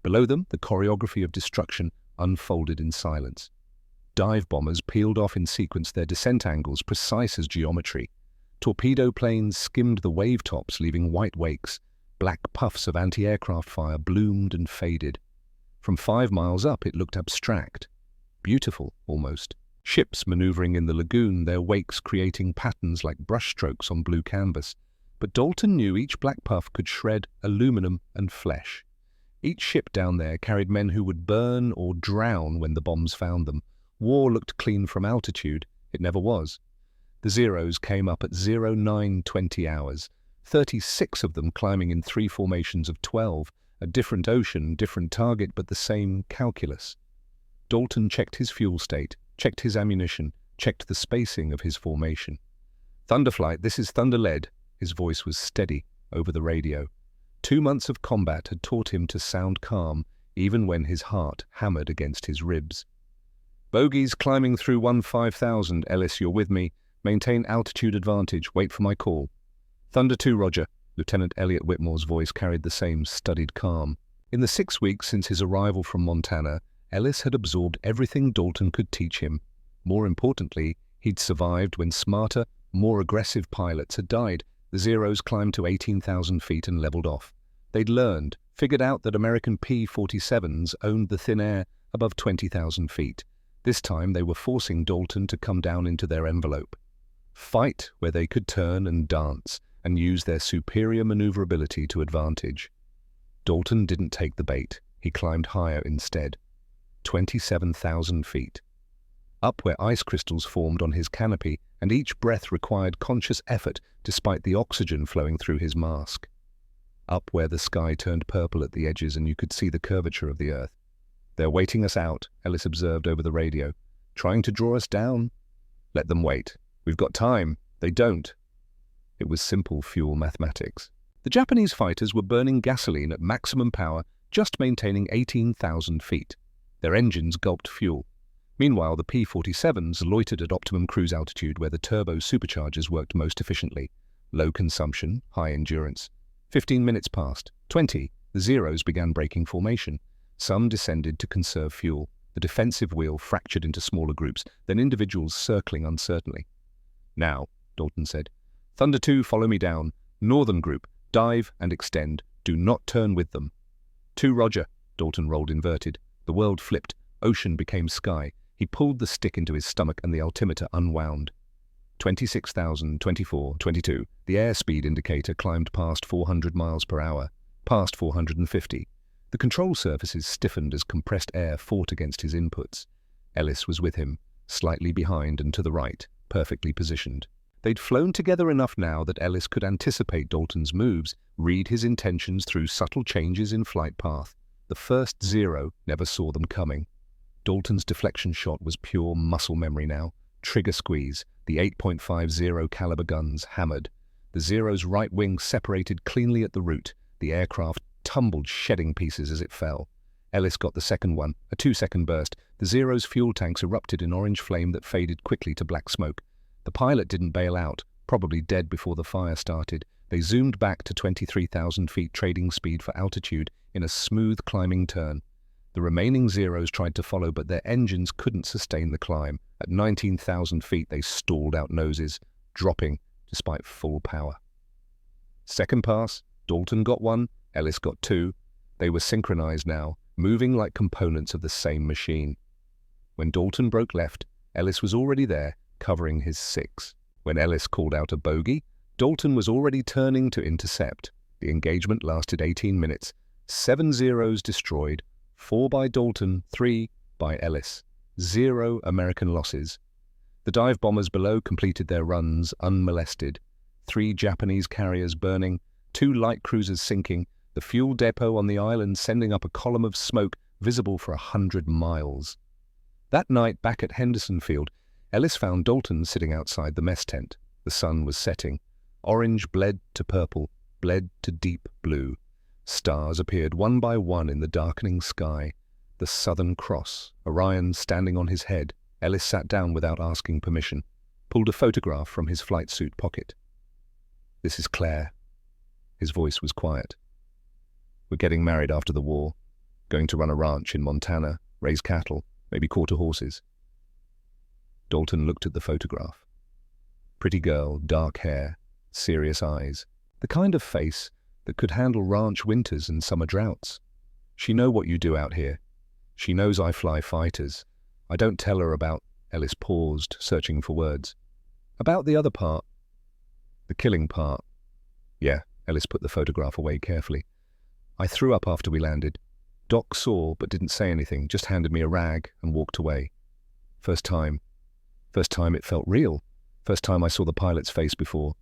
Below them, the choreography of destruction unfolded in silence. Dive bombers peeled off in sequence, their descent angles precise as geometry. Torpedo planes skimmed the wave tops, leaving white wakes. Black puffs of anti-aircraft fire bloomed and faded. From 5 miles up, it looked abstract. Beautiful, almost. Ships maneuvering in the lagoon, their wakes creating patterns like brushstrokes on blue canvas. But Dalton knew each black puff could shred aluminum and flesh. Each ship down there carried men who would burn or drown when the bombs found them. War looked clean from altitude. It never was. The Zeros came up at 0920 hours, 36 of them climbing in 3 formations of 12, a different ocean, different target, but the same calculus. Dalton checked his fuel state, checked his ammunition, checked the spacing of his formation. "Thunderflight, this is Thunder-Lead." His voice was steady over the radio. 2 months of combat had taught him to sound calm, even when his heart hammered against his ribs. "Bogies climbing through 15,000, Ellis, you're with me. Maintain altitude advantage. Wait for my call." "Thunder 2, roger." Lieutenant Elliot Whitmore's voice carried the same studied calm. In the 6 weeks since his arrival from Montana, Ellis had absorbed everything Dalton could teach him. More importantly, he'd survived when smarter, more aggressive pilots had died. The Zeros climbed to 18,000 feet and leveled off. They'd learned, figured out that American P-47s owned the thin air above 20,000 feet. This time they were forcing Dalton to come down into their envelope. Fight where they could turn and dance, and use their superior maneuverability to advantage. Dalton didn't take the bait. He climbed higher instead. 27,000 feet. Up where ice crystals formed on his canopy, and each breath required conscious effort despite the oxygen flowing through his mask. Up where the sky turned purple at the edges and you could see the curvature of the earth. "They're waiting us out," Ellis observed over the radio. "Trying to draw us down?" "Let them wait. We've got time. They don't." It was simple fuel mathematics. The Japanese fighters were burning gasoline at maximum power, just maintaining 18,000 feet. Their engines gulped fuel. Meanwhile, the P-47s loitered at optimum cruise altitude where the turbo superchargers worked most efficiently. Low consumption, high endurance. 15 minutes passed. 20. The Zeros began breaking formation. Some descended to conserve fuel. The defensive wheel fractured into smaller groups, then individuals circling uncertainly. "Now," Dalton said. "Thunder 2, follow me down. Northern group, dive and extend. Do not turn with them." "2, roger." Dalton rolled inverted. The world flipped. Ocean became sky. He pulled the stick into his stomach and the altimeter unwound. 26,000, 24, 22. The airspeed indicator climbed past 400 miles per hour, past 450. The control surfaces stiffened as compressed air fought against his inputs. Ellis was with him, slightly behind and to the right, perfectly positioned. They'd flown together enough now that Ellis could anticipate Dalton's moves, read his intentions through subtle changes in flight path. The first Zero never saw them coming. Dalton's deflection shot was pure muscle memory now. Trigger squeeze, the 8.50 caliber guns hammered. The Zero's right wing separated cleanly at the root. The aircraft tumbled, shedding pieces as it fell. Ellis got the second one, a 2-second burst. The Zero's fuel tanks erupted in orange flame that faded quickly to black smoke. The pilot didn't bail out, probably dead before the fire started. They zoomed back to 23,000 feet trading speed for altitude in a smooth climbing turn. The remaining Zeros tried to follow, but their engines couldn't sustain the climb. At 19,000 feet, they stalled out noses, dropping despite full power. Second pass, Dalton got 1, Ellis got 2. They were synchronized now, moving like components of the same machine. When Dalton broke left, Ellis was already there, covering his 6. When Ellis called out a bogey, Dalton was already turning to intercept. The engagement lasted 18 minutes. 7 Zeros destroyed, 4 by Dalton, 3 by Ellis. 0 American losses. The dive bombers below completed their runs unmolested. 3 Japanese carriers burning, 2 light cruisers sinking, the fuel depot on the island sending up a column of smoke visible for 100 miles. That night back at Henderson Field, Ellis found Dalton sitting outside the mess tent. The sun was setting. Orange bled to purple, bled to deep blue. Stars appeared one by one in the darkening sky. The Southern Cross, Orion standing on his head. Ellis sat down without asking permission, pulled a photograph from his flight suit pocket. This is Claire. His voice was quiet. We're getting married after the war, going to run a ranch in Montana, raise cattle, maybe quarter horses. Dalton looked at the photograph. Pretty girl, dark hair, serious eyes. The kind of face that could handle ranch winters and summer droughts. She know what you do out here. She knows I fly fighters. I don't tell her about— Ellis paused, searching for words. About the other part. The killing part. Yeah, Ellis put the photograph away carefully. I threw up after we landed. Doc saw but didn't say anything, just handed me a rag and walked away. First time it felt real. First time I saw the pilot's face before.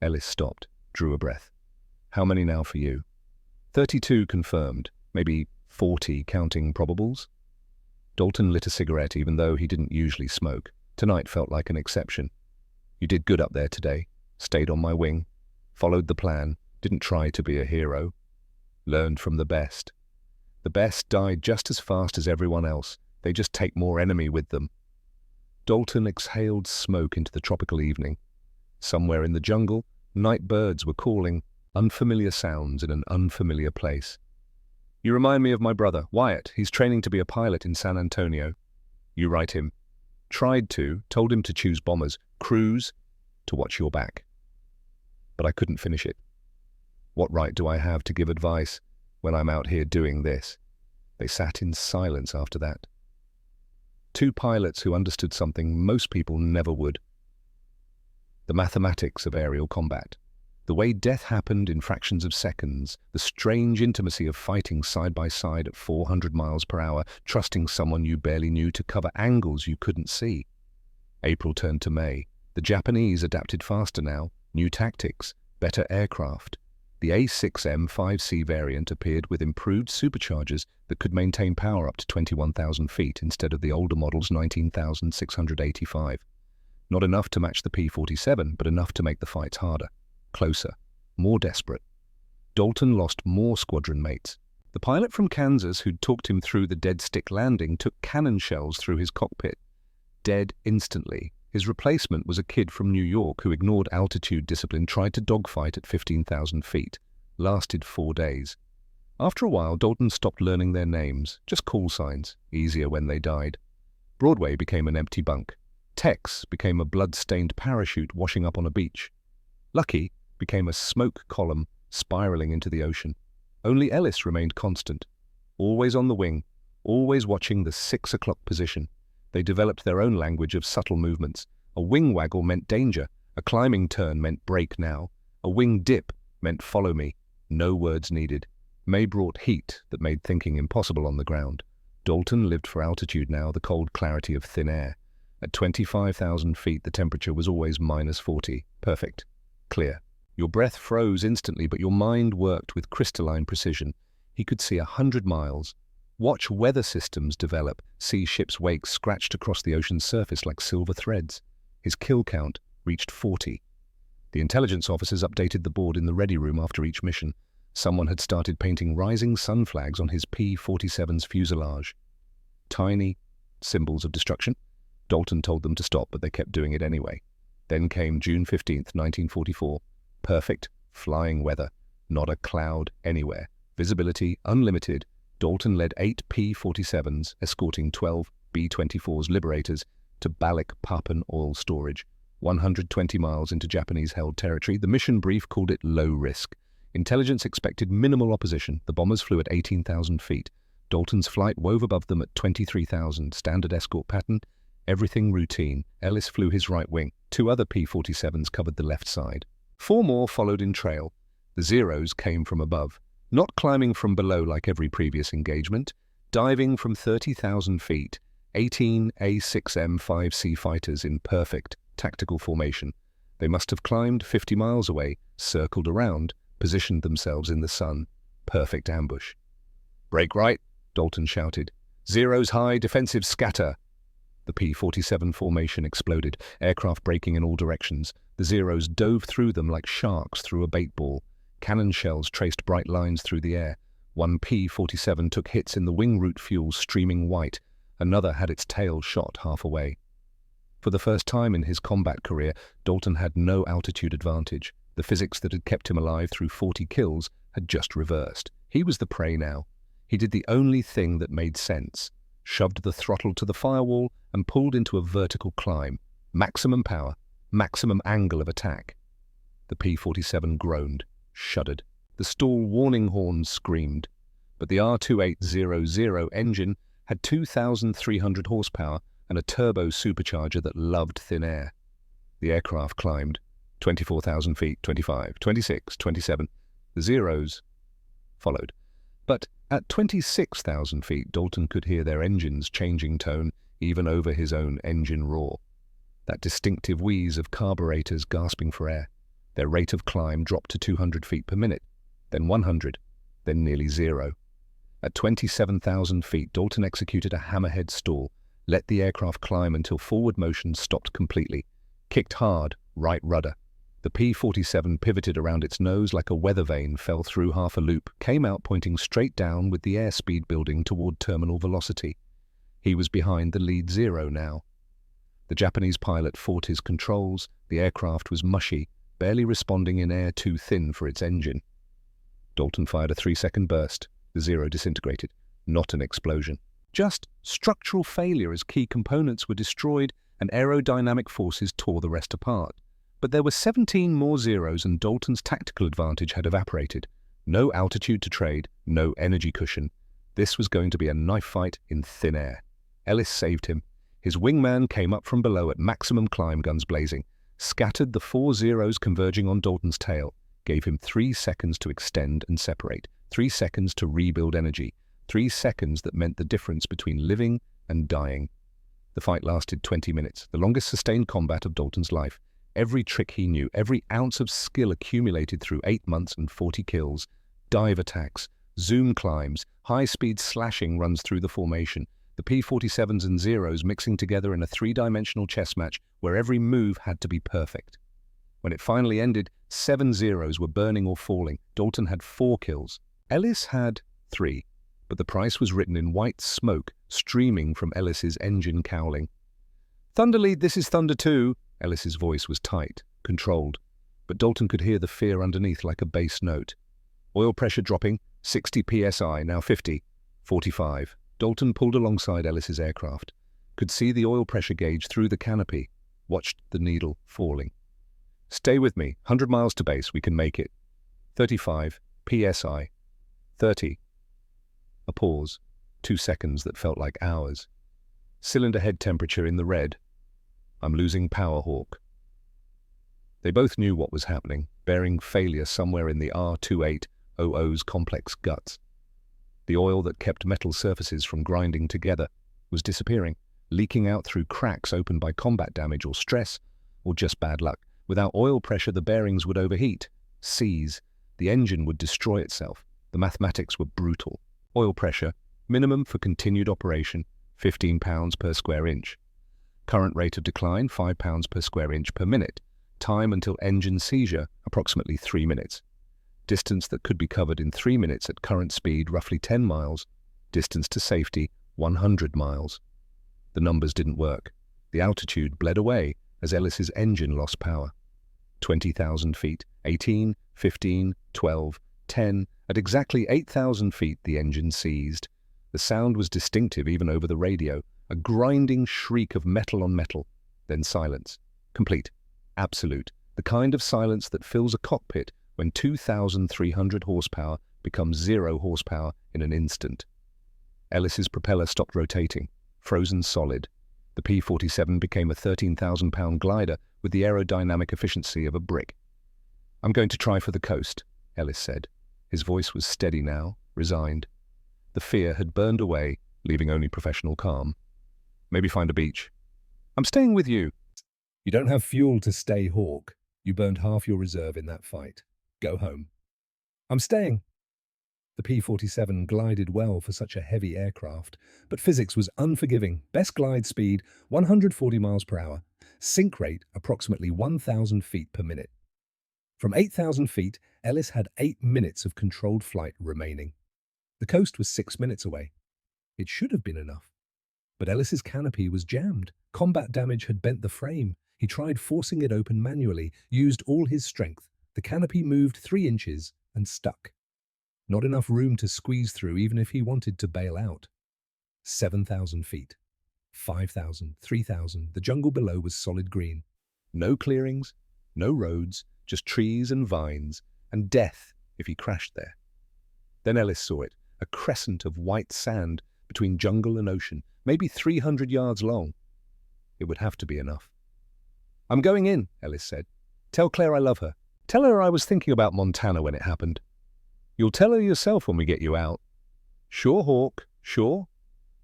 Ellis stopped, drew a breath. How many now for you? 32 confirmed, maybe 40 counting probables? Dalton lit a cigarette even though he didn't usually smoke. Tonight felt like an exception. You did good up there today. Stayed on my wing. Followed the plan. Didn't try to be a hero. Learned from the best. The best died just as fast as everyone else. They just take more enemy with them. Dalton exhaled smoke into the tropical evening. Somewhere in the jungle, night birds were calling, unfamiliar sounds in an unfamiliar place. You remind me of my brother, Wyatt. He's training to be a pilot in San Antonio. You write him. Tried to, told him to choose bombers, cruise, to watch your back. But I couldn't finish it. What right do I have to give advice when I'm out here doing this? They sat in silence after that. Two pilots who understood something most people never would. The mathematics of aerial combat. The way death happened in fractions of seconds, the strange intimacy of fighting side by side at 400 miles per hour, trusting someone you barely knew to cover angles you couldn't see. April turned to May. The Japanese adapted faster now, new tactics, better aircraft. The A6M 5C variant appeared with improved superchargers that could maintain power up to 21,000 feet instead of the older model's 19,685. Not enough to match the P-47, but enough to make the fights harder. Closer, more desperate. Dalton lost more squadron mates. The pilot from Kansas who'd talked him through the dead stick landing took cannon shells through his cockpit. Dead instantly. His replacement was a kid from New York who ignored altitude discipline, tried to dogfight at 15,000 feet. Lasted 4 days. After a while, Dalton stopped learning their names, just call signs, easier when they died. Broadway became an empty bunk. Tex became a blood-stained parachute washing up on a beach. Lucky became a smoke column spiraling into the ocean. Only Ellis remained constant, always on the wing, always watching the 6 o'clock position. They developed their own language of subtle movements. A wing waggle meant danger, a climbing turn meant brake now, a wing dip meant follow me, no words needed. May brought heat that made thinking impossible on the ground. Dalton lived for altitude now, the cold clarity of thin air. At 25,000 feet, the temperature was always -40. Perfect. Clear. Your breath froze instantly, but your mind worked with crystalline precision. He could see 100 miles. Watch weather systems develop, see ships' wakes scratched across the ocean's surface like silver threads. His kill count reached 40. The intelligence officers updated the board in the ready room after each mission. Someone had started painting rising sun flags on his P-47's fuselage. Tiny symbols of destruction. Dalton told them to stop, but they kept doing it anyway. Then came June 15th, 1944. Perfect flying weather. Not a cloud anywhere. Visibility unlimited. Dalton led 8 P-47s, escorting 12 B-24's Liberators to Balik Papan oil storage. 120 miles into Japanese-held territory, the mission brief called it low risk. Intelligence expected minimal opposition. The bombers flew at 18,000 feet. Dalton's flight wove above them at 23,000. Standard escort pattern. Everything routine. Ellis flew his right wing. 2 other P-47s covered the left side. 4 more followed in trail. The Zeros came from above. Not climbing from below like every previous engagement. Diving from 30,000 feet. 18 A6M 5C fighters in perfect tactical formation. They must have climbed 50 miles away, circled around, positioned themselves in the sun. Perfect ambush. "Break right," Dalton shouted. "Zeros high, defensive scatter." The P-47 formation exploded, aircraft braking in all directions. The Zeros dove through them like sharks through a bait ball. Cannon shells traced bright lines through the air. One P-47 took hits in the wing root fuel streaming white. Another had its tail shot half away. For the first time in his combat career, Dalton had no altitude advantage. The physics that had kept him alive through 40 kills had just reversed. He was the prey now. He did the only thing that made sense, shoved the throttle to the firewall and pulled into a vertical climb. Maximum power, maximum angle of attack. The P-47 groaned, shuddered. The stall warning horns screamed. But the R2800 engine had 2,300 horsepower and a turbo supercharger that loved thin air. The aircraft climbed. 24,000 feet, 25, 26, 27. The zeros followed. But at 26,000 feet, Dalton could hear their engines changing tone even over his own engine roar. That distinctive wheeze of carburetors gasping for air. Their rate of climb dropped to 200 feet per minute, then 100, then nearly zero. At 27,000 feet, Dalton executed a hammerhead stall, let the aircraft climb until forward motion stopped completely, kicked hard, right rudder. The P-47 pivoted around its nose like a weather vane, fell through half a loop, came out pointing straight down with the airspeed building toward terminal velocity. He was behind the lead zero now. The Japanese pilot fought his controls. The aircraft was mushy, barely responding in air too thin for its engine. Dalton fired a 3-second burst. The zero disintegrated, not an explosion. Just structural failure as key components were destroyed and aerodynamic forces tore the rest apart. But there were 17 more zeros and Dalton's tactical advantage had evaporated. No altitude to trade, no energy cushion. This was going to be a knife fight in thin air. Ellis saved him. His wingman came up from below at maximum climb, guns blazing, scattered the 4 zeros converging on Dalton's tail, gave him 3 seconds to extend and separate, 3 seconds to rebuild energy, 3 seconds that meant the difference between living and dying. The fight lasted 20 minutes, the longest sustained combat of Dalton's life. Every trick he knew, every ounce of skill accumulated through 8 months and 40 kills, dive attacks, zoom climbs, high-speed slashing runs through the formation, the P-47s and zeros mixing together in a 3-dimensional chess match where every move had to be perfect. When it finally ended, 7 zeros were burning or falling. Dalton had 4 kills. Ellis had 3, but the price was written in white smoke streaming from Ellis's engine cowling. "Thunderlead, this is Thunder 2. Ellis's voice was tight, controlled, but Dalton could hear the fear underneath like a bass note. Oil pressure dropping, 60 psi, now 50, 45. Dalton pulled alongside Ellis's aircraft, could see the oil pressure gauge through the canopy, watched the needle falling. "Stay with me, 100 miles to base, we can make it. 35 psi, 30. A pause, 2 seconds that felt like hours. Cylinder head temperature in the red. "I'm losing power, Hawk." They both knew what was happening, bearing failure somewhere in the R2800's complex guts. The oil that kept metal surfaces from grinding together was disappearing, leaking out through cracks opened by combat damage or stress, or just bad luck. Without oil pressure, the bearings would overheat, seize. The engine would destroy itself. The mathematics were brutal. Oil pressure, minimum for continued operation, 15 pounds per square inch. Current rate of decline, 5 pounds per square inch per minute. Time until engine seizure, approximately 3 minutes. Distance that could be covered in 3 minutes at current speed, roughly 10 miles. Distance to safety, 100 miles. The numbers didn't work. The altitude bled away as Ellis's engine lost power. 20,000 feet, 18, 15, 12, 10. At exactly 8,000 feet, the engine seized. The sound was distinctive even over the radio. A grinding shriek of metal on metal, then silence. Complete. Absolute. The kind of silence that fills a cockpit when 2,300 horsepower becomes 0 horsepower in an instant. Ellis's propeller stopped rotating, frozen solid. The P-47 became a 13,000-pound glider with the aerodynamic efficiency of a brick. "I'm going to try for the coast," Ellis said. His voice was steady now, resigned. The fear had burned away, leaving only professional calm. "Maybe find a beach." "I'm staying with you." "You don't have fuel to stay, Hawk. You burned half your reserve in that fight. Go home." "I'm staying." The P-47 glided well for such a heavy aircraft, but physics was unforgiving. Best glide speed, 140 miles per hour. Sink rate, approximately 1,000 feet per minute. From 8,000 feet, Ellis had 8 minutes of controlled flight remaining. The coast was 6 minutes away. It should have been enough. But Ellis's canopy was jammed. Combat damage had bent the frame. He tried forcing it open manually, used all his strength. The canopy moved 3 inches and stuck. Not enough room to squeeze through even if he wanted to bail out. 7,000 feet. 5,000, 3,000. The jungle below was solid green. No clearings, no roads, just trees and vines, and death if he crashed there. Then Ellis saw it, a crescent of white sand between jungle and ocean, maybe 300 yards long. It would have to be enough. "I'm going in," Ellis said. "Tell Claire I love her. Tell her I was thinking about Montana when it happened." "You'll tell her yourself when we get you out." "Sure, Hawk, sure."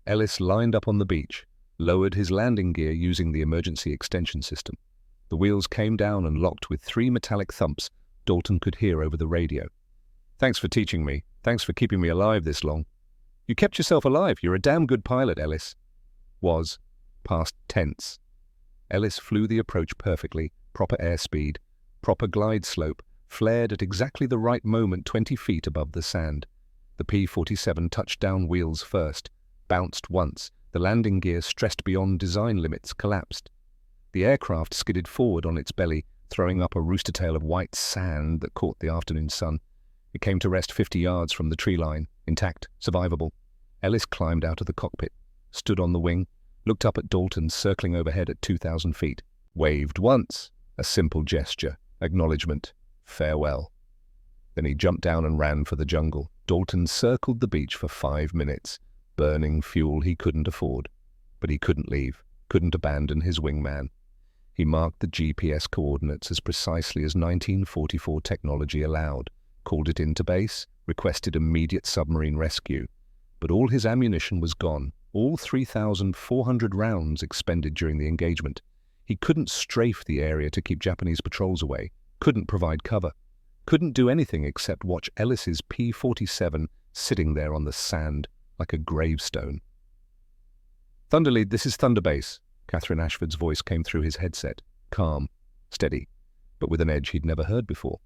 Ellis lined up on the beach, lowered his landing gear using the emergency extension system. The wheels came down and locked with 3 metallic thumps Dalton could hear over the radio. "Thanks for teaching me. Thanks for keeping me alive this long." "You kept yourself alive. You're a damn good pilot, Ellis." Was. Past tense. Ellis flew the approach perfectly, proper airspeed, proper glide slope, flared at exactly the right moment 20 feet above the sand. The P-47 touched down wheels first, bounced once, the landing gear stressed beyond design limits collapsed. The aircraft skidded forward on its belly, throwing up a rooster tail of white sand that caught the afternoon sun. It came to rest 50 yards from the tree line, intact, survivable. Ellis climbed out of the cockpit, stood on the wing, looked up at Dalton circling overhead at 2,000 feet, waved once, a simple gesture, acknowledgement, farewell. Then he jumped down and ran for the jungle. Dalton circled the beach for 5 minutes, burning fuel he couldn't afford. But he couldn't leave, couldn't abandon his wingman. He marked the GPS coordinates as precisely as 1944 technology allowed, called it into base, requested immediate submarine rescue. But all his ammunition was gone, all 3,400 rounds expended during the engagement. He couldn't strafe the area to keep Japanese patrols away, couldn't provide cover, couldn't do anything except watch Ellis's P-47 sitting there on the sand like a gravestone. "Thunderlead, this is Thunder Base." Catherine Ashford's voice came through his headset, calm, steady, but with an edge he'd never heard before.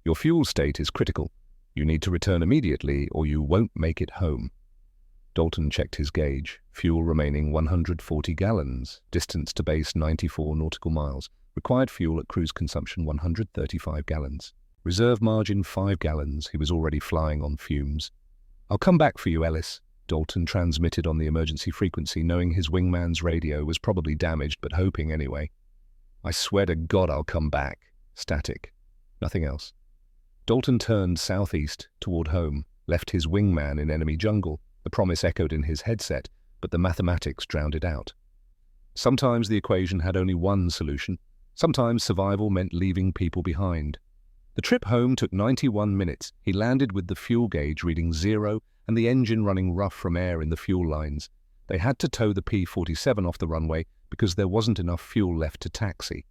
"Your fuel state is critical. You need to return immediately or you won't make it home." Dalton checked his gauge, fuel remaining 140 gallons, distance to base 94 nautical miles, required fuel at cruise consumption 135 gallons. Reserve margin 5 gallons, he was already flying on fumes. "I'll come back for you, Ellis," Dalton transmitted on the emergency frequency, knowing his wingman's radio was probably damaged, but hoping anyway. "I swear to God I'll come back." Static. Nothing else. Dalton turned southeast, toward home, left his wingman in enemy jungle. The promise echoed in his headset, but the mathematics drowned it out. Sometimes the equation had only one solution. Sometimes survival meant leaving people behind. The trip home took 91 minutes. He landed with the fuel gauge reading 0 and the engine running rough from air in the fuel lines. They had to tow the P-47 off the runway because there wasn't enough fuel left to taxi.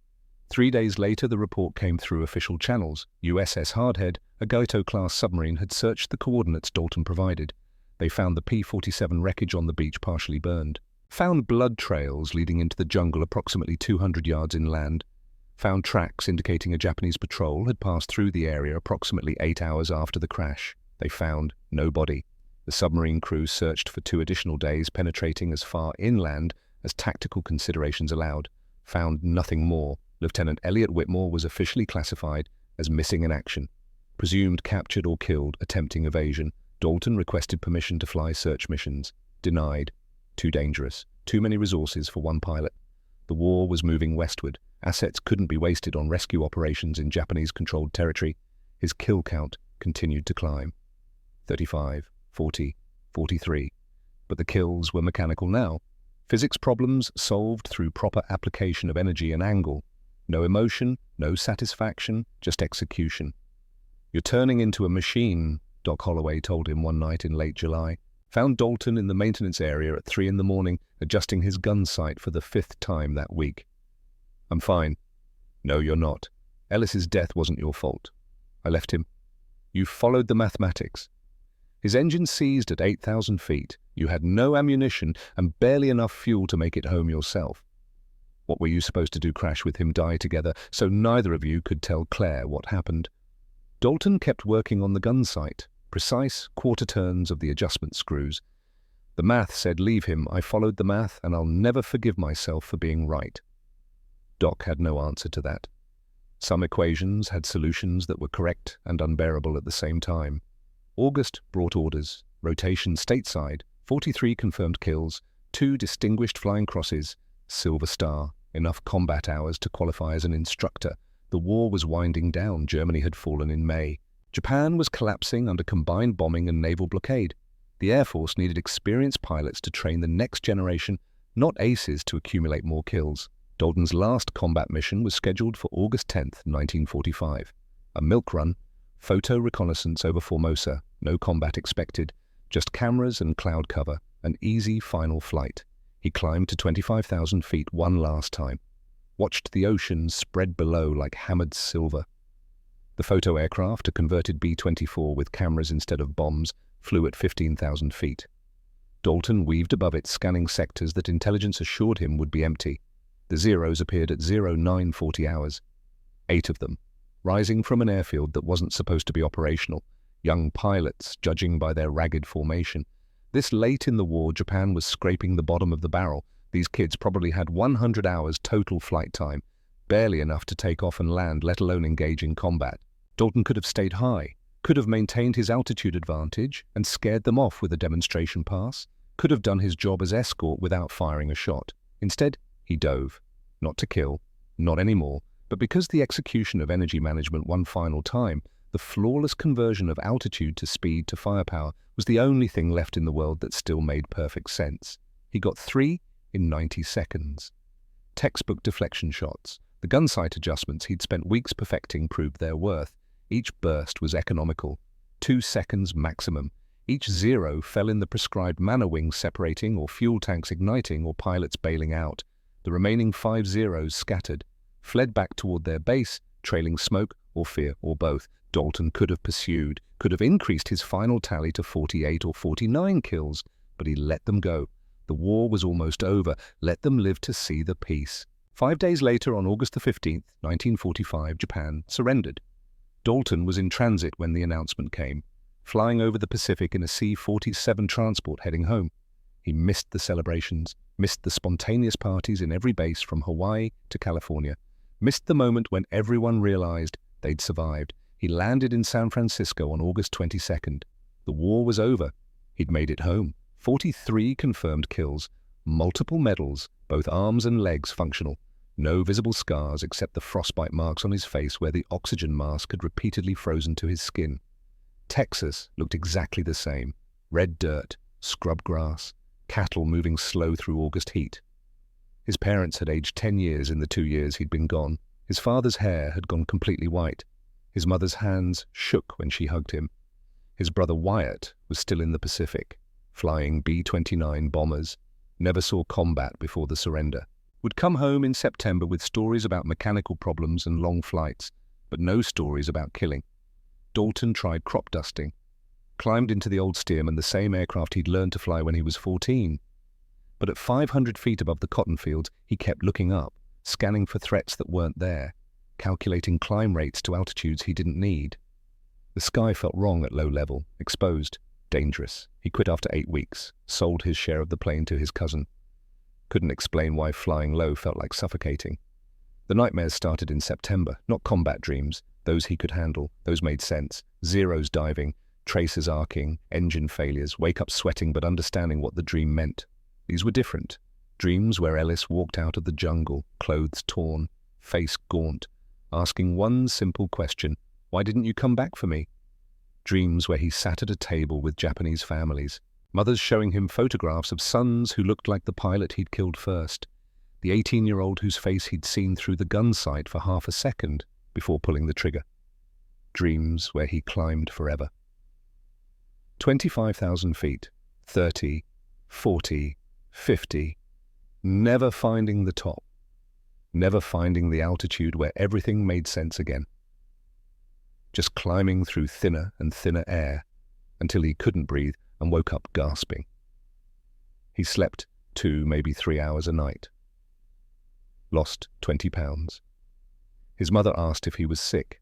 3 days later, the report came through official channels. USS Hardhead, a Gaito-class submarine, had searched the coordinates Dalton provided. They found the P-47 wreckage on the beach partially burned. Found blood trails leading into the jungle approximately 200 yards inland. Found tracks indicating a Japanese patrol had passed through the area approximately 8 hours after the crash. They found no body. The submarine crew searched for 2 additional days, penetrating as far inland as tactical considerations allowed. Found nothing more. Lieutenant Elliot Whitmore was officially classified as missing in action. Presumed captured or killed, attempting evasion. Dalton requested permission to fly search missions. Denied. Too dangerous. Too many resources for one pilot. The war was moving westward. Assets couldn't be wasted on rescue operations in Japanese-controlled territory. His kill count continued to climb. 35, 40, 43. But the kills were mechanical now. Physics problems solved through proper application of energy and angle. No emotion, no satisfaction, just execution. "You're turning into a machine," Doc Holloway told him one night in late July. Found Dalton in the maintenance area at 3 in the morning, adjusting his gun sight for the 5th time that week. "I'm fine." "No, you're not. Ellis's death wasn't your fault. I left him. You followed the mathematics. His engine seized at 8,000 feet. You had no ammunition and barely enough fuel to make it home yourself. What were you supposed to do, crash with him, die together, so neither of you could tell Claire what happened?" Dalton kept working on the gun sight, precise quarter turns of the adjustment screws. The math said leave him. I followed the math, and I'll never forgive myself for being right. Doc had no answer to that. Some equations had solutions that were correct and unbearable at the same time. August brought orders, rotation stateside, 43 confirmed kills, 2 distinguished flying crosses, Silver Star, enough combat hours to qualify as an instructor. The war was winding down. Germany had fallen in May. Japan was collapsing under combined bombing and naval blockade. The Air Force needed experienced pilots to train the next generation, not aces to accumulate more kills. Dalton's last combat mission was scheduled for August 10, 1945. A milk run, photo reconnaissance over Formosa, no combat expected, just cameras and cloud cover, an easy final flight. He climbed to 25,000 feet one last time, watched the ocean spread below like hammered silver. The photo aircraft, a converted B-24 with cameras instead of bombs, flew at 15,000 feet. Dalton weaved above it, scanning sectors that intelligence assured him would be empty. The zeros appeared at 0940 hours. 8 of them, rising from an airfield that wasn't supposed to be operational. Young pilots, judging by their ragged formation. This late in the war, Japan was scraping the bottom of the barrel. These kids probably had 100 hours total flight time, barely enough to take off and land, let alone engage in combat. Dalton could have stayed high, could have maintained his altitude advantage and scared them off with a demonstration pass, could have done his job as escort without firing a shot. Instead, he dove, not to kill, not anymore, but because the execution of energy management one final time, the flawless conversion of altitude to speed to firepower, was the only thing left in the world that still made perfect sense. He got 3 in 90 seconds. Textbook deflection shots. The gun sight adjustments he'd spent weeks perfecting proved their worth. Each burst was economical, 2 seconds maximum. Each zero fell in the prescribed manner, wings separating or fuel tanks igniting or pilots bailing out. The remaining 5 zeros scattered, fled back toward their base, trailing smoke or fear or both. Dalton could have pursued, could have increased his final tally to 48 or 49 kills, but he let them go. The war was almost over. Let them live to see the peace. 5 days later, on August the 15th, 1945, Japan surrendered. Dalton was in transit when the announcement came, flying over the Pacific in a C-47 transport heading home. He missed the celebrations, missed the spontaneous parties in every base from Hawaii to California, missed the moment when everyone realized they'd survived. He landed in San Francisco on August 22nd. The war was over. He'd made it home. 43 confirmed kills, multiple medals, both arms and legs functional. No visible scars except the frostbite marks on his face where the oxygen mask had repeatedly frozen to his skin. Texas looked exactly the same. Red dirt, scrub grass, cattle moving slow through August heat. His parents had aged 10 years in the 2 years he'd been gone. His father's hair had gone completely white. His mother's hands shook when she hugged him. His brother Wyatt was still in the Pacific, flying B-29 bombers, never saw combat before the surrender. Would come home in September with stories about mechanical problems and long flights, but no stories about killing. Dalton tried crop dusting, climbed into the old Stearman, the same aircraft he'd learned to fly when he was 14. But at 500 feet above the cotton fields, he kept looking up, scanning for threats that weren't there, calculating climb rates to altitudes he didn't need. The sky felt wrong at low level, exposed, dangerous. He quit after 8 weeks, sold his share of the plane to his cousin. Couldn't explain why flying low felt like suffocating. The nightmares started in September, not combat dreams. Those he could handle, those made sense. Zeros diving, tracers arcing, engine failures, wake up sweating but understanding what the dream meant. These were different. Dreams where Ellis walked out of the jungle, clothes torn, face gaunt, asking one simple question: why didn't you come back for me? Dreams where he sat at a table with Japanese families, mothers showing him photographs of sons who looked like the pilot he'd killed first, the 18-year-old whose face he'd seen through the gun sight for half a second before pulling the trigger. Dreams where he climbed forever. 25,000 feet, 30, 40, 50, never finding the top, never finding the altitude where everything made sense again. Just climbing through thinner and thinner air until he couldn't breathe and woke up gasping. He slept 2, maybe 3 hours a night. Lost 20 pounds. His mother asked if he was sick.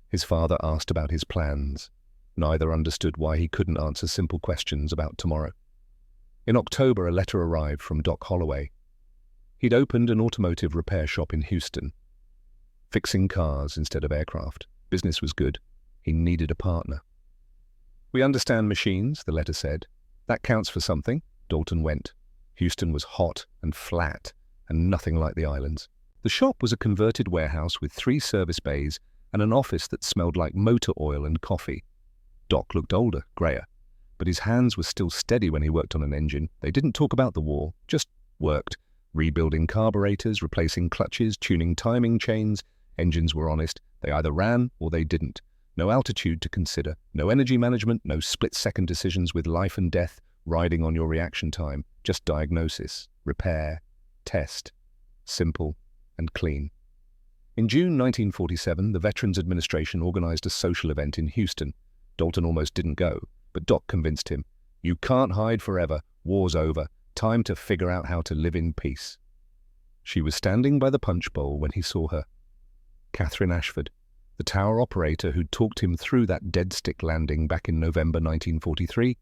His father asked about his plans. Neither understood why he couldn't answer simple questions about tomorrow. In October, a letter arrived from Doc Holloway. He'd opened an automotive repair shop in Houston. fixing cars instead of aircraft. Business was good. He needed a partner. "We understand machines," the letter said. "That counts for something." Dalton went. Houston was hot and flat, and nothing like the islands. The shop was a converted warehouse with 3 service bays and an office that smelled like motor oil and coffee. Doc looked older, grayer, but his hands were still steady when he worked on an engine. They didn't talk about the war, just worked. Rebuilding carburetors, replacing clutches, tuning timing chains. Engines were honest. They either ran or they didn't. No altitude to consider, no energy management, no split-second decisions with life and death riding on your reaction time. Just diagnosis, repair, test. Simple and clean. In June 1947, the Veterans Administration organized a social event in Houston. Dalton almost didn't go, but Doc convinced him. "You can't hide forever. War's over. Time to figure out how to live in peace." She was standing by the punch bowl when he saw her. Catherine Ashford, the tower operator who'd talked him through that dead-stick landing back in November 1943,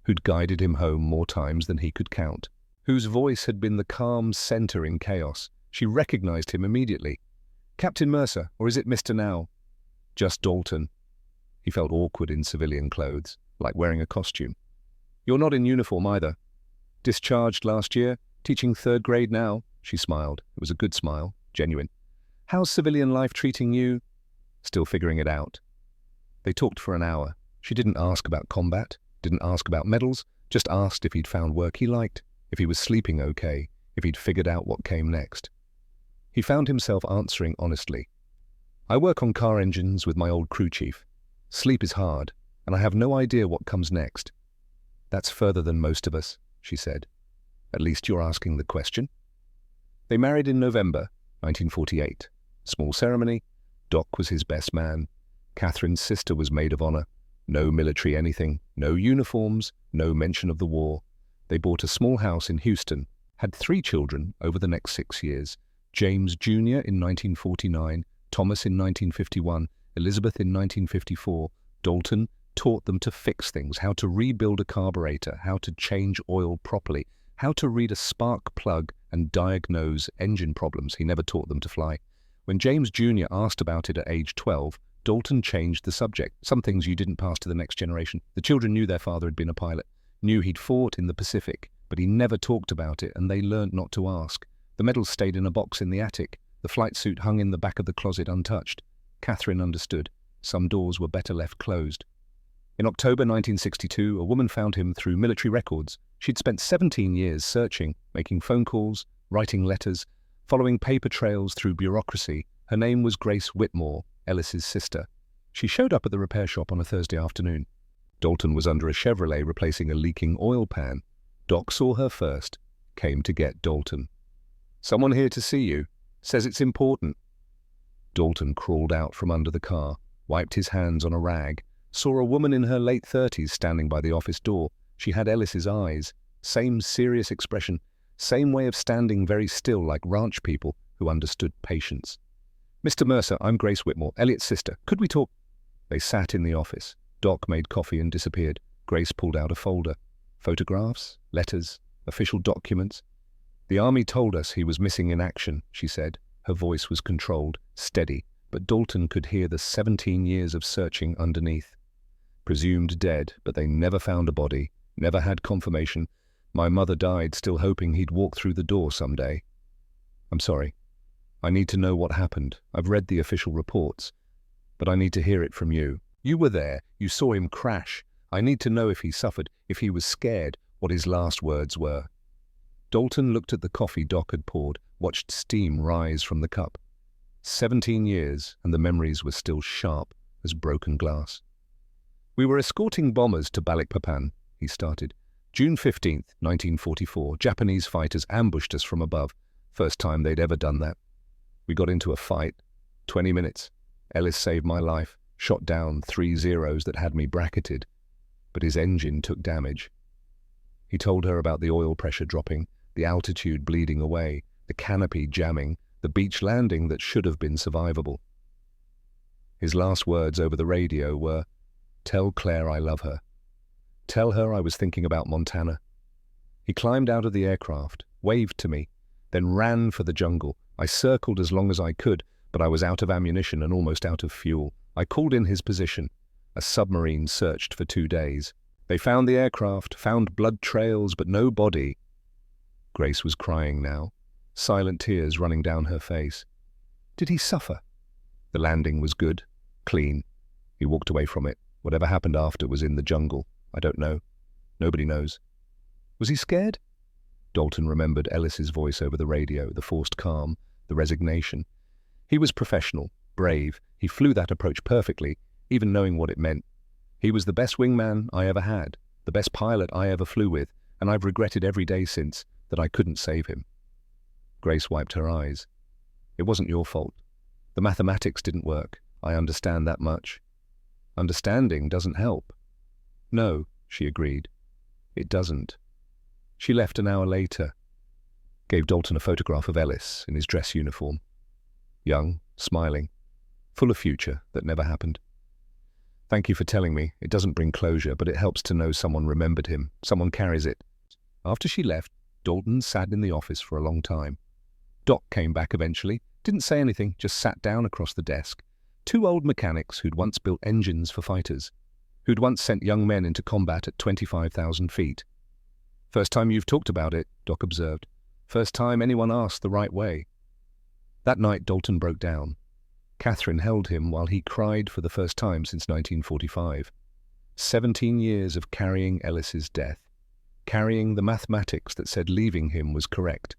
who'd guided him home more times than he could count, whose voice had been the calm center in chaos. She recognized him immediately. "Captain Mercer, or is it Mr. Now?" "Just Dalton." He felt awkward in civilian clothes, like wearing a costume. "You're not in uniform either." "Discharged last year, teaching 3rd grade now." She smiled. It was a good smile, genuine. "How's civilian life treating you?" "Still figuring it out." They talked for an hour. She didn't ask about combat, didn't ask about medals, just asked if he'd found work he liked, if he was sleeping okay, if he'd figured out what came next. He found himself answering honestly. "I work on car engines with my old crew chief. Sleep is hard, and I have no idea what comes next." "That's further than most of us," she said. "At least you're asking the question." They married in November 1948. Small ceremony. Doc was his best man. Catherine's sister was maid of honor. No military anything, no uniforms, no mention of the war. They bought a small house in Houston, had 3 children over the next 6 years. James Jr. in 1949, Thomas in 1951, Elizabeth in 1954. Dalton taught them to fix things, how to rebuild a carburetor, how to change oil properly, how to read a spark plug and diagnose engine problems. He never taught them to fly. When James Jr. asked about it at age 12, Dalton changed the subject. Some things you didn't pass to the next generation. The children knew their father had been a pilot, knew he'd fought in the Pacific, but he never talked about it, and they learned not to ask. The medals stayed in a box in the attic. The flight suit hung in the back of the closet untouched. Catherine understood. Some doors were better left closed. In October 1962, a woman found him through military records. She'd spent 17 years searching, making phone calls, writing letters, following paper trails through bureaucracy. Her name was Grace Whitmore, Ellis's sister. She showed up at the repair shop on a Thursday afternoon. Dalton was under a Chevrolet replacing a leaking oil pan. Doc saw her first, came to get Dalton. "Someone here to see you. Says it's important." Dalton crawled out from under the car, wiped his hands on a rag, saw a woman in her late 30s standing by the office door. She had Ellis's eyes, same serious expression, same way of standing very still like ranch people who understood patience. "Mr. Mercer, I'm Grace Whitmore, Elliot's sister. Could we talk?" They sat in the office. Doc made coffee and disappeared. Grace pulled out a folder. Photographs, letters, official documents. "The Army told us he was missing in action," she said. Her voice was controlled, steady, but Dalton could hear the 17 years of searching underneath. "Presumed dead, but they never found a body, never had confirmation. My mother died still hoping he'd walk through the door someday." "I'm sorry. I need to know what happened. I've read the official reports, but I need to hear it from you. You were there. You saw him crash. I need to know if he suffered, if he was scared, what his last words were." Dalton looked at the coffee Doc had poured, watched steam rise from the cup. 17 years, and the memories were still sharp as broken glass. "We were escorting bombers to Balikpapan," he started. "June 15th, 1944, Japanese fighters ambushed us from above. First time they'd ever done that. We got into a fight. 20 minutes. Ellis saved my life, shot down 3 Zeros that had me bracketed, but his engine took damage." He told her about the oil pressure dropping, the altitude bleeding away, the canopy jamming, the beach landing that should have been survivable. His last words over the radio were, "Tell Claire I love her. Tell her I was thinking about Montana." He climbed out of the aircraft, waved to me, then ran for the jungle. I circled as long as I could, but I was out of ammunition and almost out of fuel. I called in his position. A submarine searched for 2 days. They found the aircraft, found blood trails, but no body. Grace was crying now, silent tears running down her face. Did he suffer? The landing was good, clean. He walked away from it. Whatever happened after was in the jungle. I don't know. Nobody knows. Was he scared? Dalton remembered Ellis's voice over the radio, the forced calm, the resignation. He was professional, brave. He flew that approach perfectly, even knowing what it meant. He was the best wingman I ever had, the best pilot I ever flew with, and I've regretted every day since that I couldn't save him. Grace wiped her eyes. It wasn't your fault. The mathematics didn't work. I understand that much. Understanding doesn't help. No, she agreed. It doesn't. She left an hour later, gave Dalton a photograph of Ellis in his dress uniform. Young, smiling, full of future that never happened. Thank you for telling me. It doesn't bring closure, but it helps to know someone remembered him. Someone carries it. After she left, Dalton sat in the office for a long time. Doc came back eventually, didn't say anything, just sat down across the desk. 2 old mechanics who'd once built engines for fighters, who'd once sent young men into combat at 25,000 feet. First time you've talked about it, Doc observed. First time anyone asked the right way. That night, Dalton broke down. Catherine held him while he cried for the first time since 1945. 17 years of carrying Ellis's death. Carrying the mathematics that said leaving him was correct.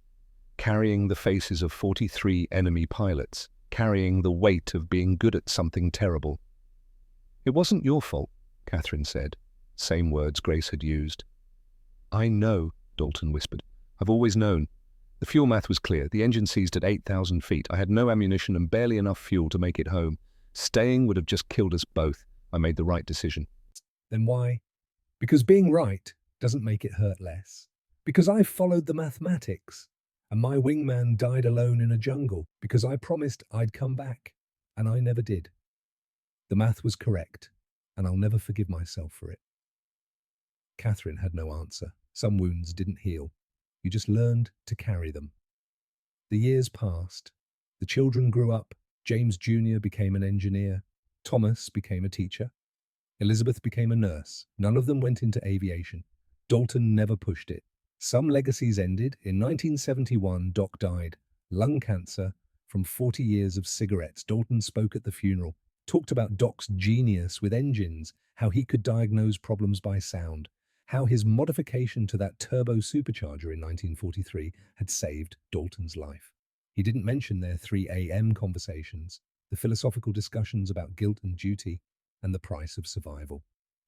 Carrying the faces of 43 enemy pilots. Carrying the weight of being good at something terrible. It wasn't your fault, Catherine said. Same words Grace had used. I know, Dalton whispered. I've always known. The fuel math was clear. The engine seized at 8,000 feet. I had no ammunition and barely enough fuel to make it home. Staying would have just killed us both. I made the right decision. Then why? Because being right doesn't make it hurt less. Because I followed the mathematics. And my wingman died alone in a jungle because I promised I'd come back. And I never did. The math was correct. And I'll never forgive myself for it. Catherine had no answer. Some wounds didn't heal. You just learned to carry them. The years passed. The children grew up. James Jr. became an engineer. Thomas became a teacher. Elizabeth became a nurse. None of them went into aviation. Dalton never pushed it. Some legacies ended. In 1971, Doc died. Lung cancer from 40 years of cigarettes. Dalton spoke at the funeral. Talked about Doc's genius with engines, how he could diagnose problems by sound, how his modification to that turbo supercharger in 1943 had saved Dalton's life. He didn't mention their 3 a.m. conversations, the philosophical discussions about guilt and duty, and the price of survival.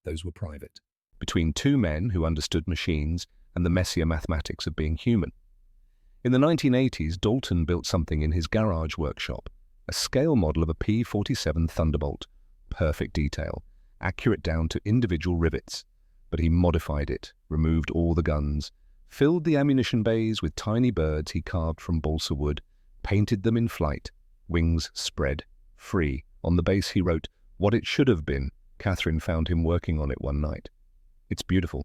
Those were private. Between 2 men who understood machines and the messier mathematics of being human. In the 1980s, Dalton built something in his garage workshop, a scale model of a P-47 Thunderbolt. Perfect detail, accurate down to individual rivets. But he modified it, removed all the guns, filled the ammunition bays with tiny birds he carved from balsa wood, painted them in flight, wings spread, free. On the base he wrote, "What it should have been." Catherine found him working on it one night. "It's beautiful."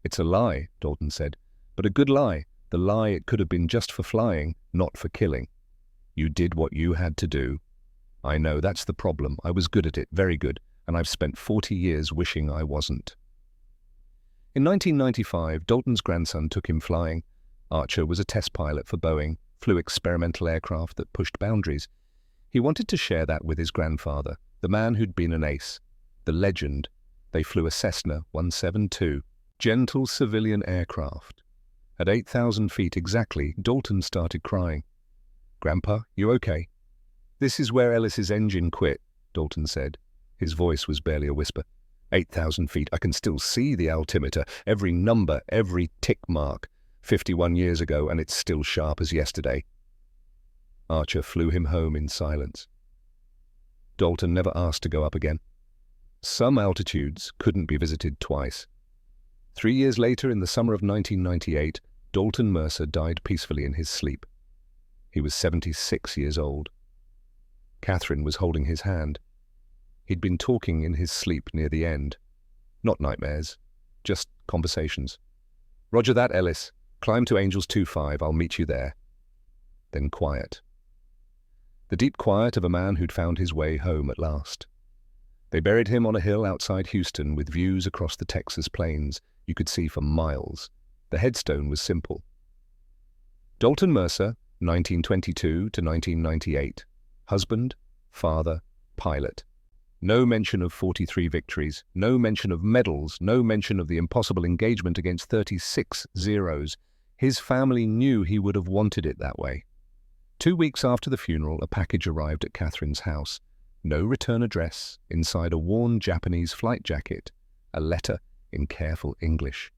"It's a lie," Dalton said, "but a good lie. The lie it could have been just for flying, not for killing. You did what you had to do." "I know, that's the problem. I was good at it, very good, and I've spent 40 years wishing I wasn't." In 1995, Dalton's grandson took him flying. Archer was a test pilot for Boeing, flew experimental aircraft that pushed boundaries. He wanted to share that with his grandfather, the man who'd been an ace, the legend. They flew a Cessna 172, gentle civilian aircraft. At 8,000 feet exactly, Dalton started crying. "Grandpa, you okay?" "This is where Ellis's engine quit," Dalton said. His voice was barely a whisper. 8,000 feet, I can still see the altimeter, every number, every tick mark. 51 years ago, and it's still sharp as yesterday. Archer flew him home in silence. Dalton never asked to go up again. Some altitudes couldn't be visited twice. 3 years later, in the summer of 1998, Dalton Mercer died peacefully in his sleep. He was 76 years old. Catherine was holding his hand. He'd been talking in his sleep near the end. Not nightmares, just conversations. "Roger that, Ellis. Climb to Angels 2-5. I'll meet you there." Then quiet. The deep quiet of a man who'd found his way home at last. They buried him on a hill outside Houston with views across the Texas plains you could see for miles. The headstone was simple. Dalton Mercer, 1922 to 1998. Husband, father, pilot. No mention of 43 victories, no mention of medals, no mention of the impossible engagement against 36 zeros. His family knew he would have wanted it that way. 2 weeks after the funeral, a package arrived at Catherine's house. No return address, inside a worn Japanese flight jacket, a letter in careful English.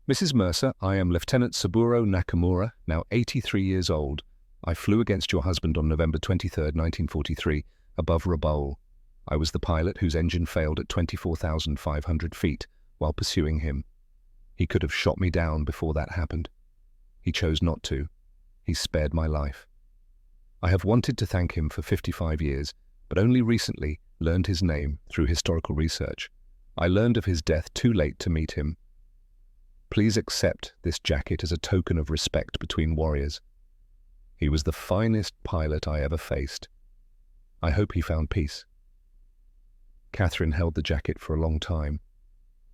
Mrs. Mercer, I am Lieutenant Saburo Nakamura, now 83 years old. I flew against your husband on November 23, 1943, above Rabaul. I was the pilot whose engine failed at 24,500 feet while pursuing him. He could have shot me down before that happened. He chose not to. He spared my life. I have wanted to thank him for 55 years, but only recently learned his name through historical research. I learned of his death too late to meet him. Please accept this jacket as a token of respect between warriors. He was the finest pilot I ever faced. I hope he found peace. Catherine held the jacket for a long time,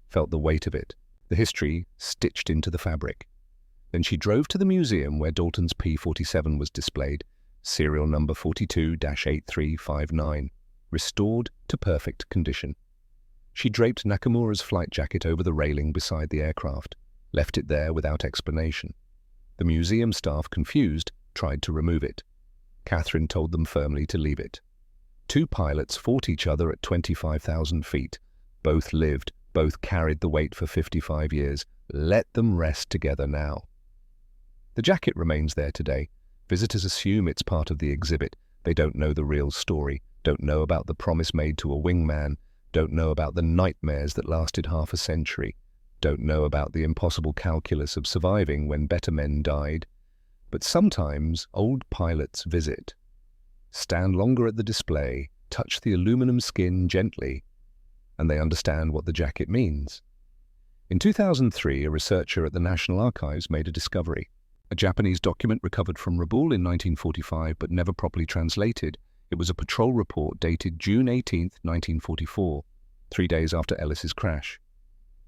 felt the weight of it, the history stitched into the fabric. Then she drove to the museum where Dalton's P-47 was displayed, serial number 42-8359, restored to perfect condition. She draped Nakamura's flight jacket over the railing beside the aircraft, left it there without explanation. The museum staff, confused, tried to remove it. Catherine told them firmly to leave it. 2 pilots fought each other at 25,000 feet. Both lived, both carried the weight for 55 years. Let them rest together now. The jacket remains there today. Visitors assume it's part of the exhibit. They don't know the real story, don't know about the promise made to a wingman, don't know about the nightmares that lasted half a century, don't know about the impossible calculus of surviving when better men died. But sometimes old pilots visit. Stand longer at the display, touch the aluminum skin gently, and they understand what the jacket means. In 2003, a researcher at the National Archives made a discovery. A Japanese document recovered from Rabaul in 1945 but never properly translated. It was a patrol report dated June 18, 1944, 3 days after Ellis's crash.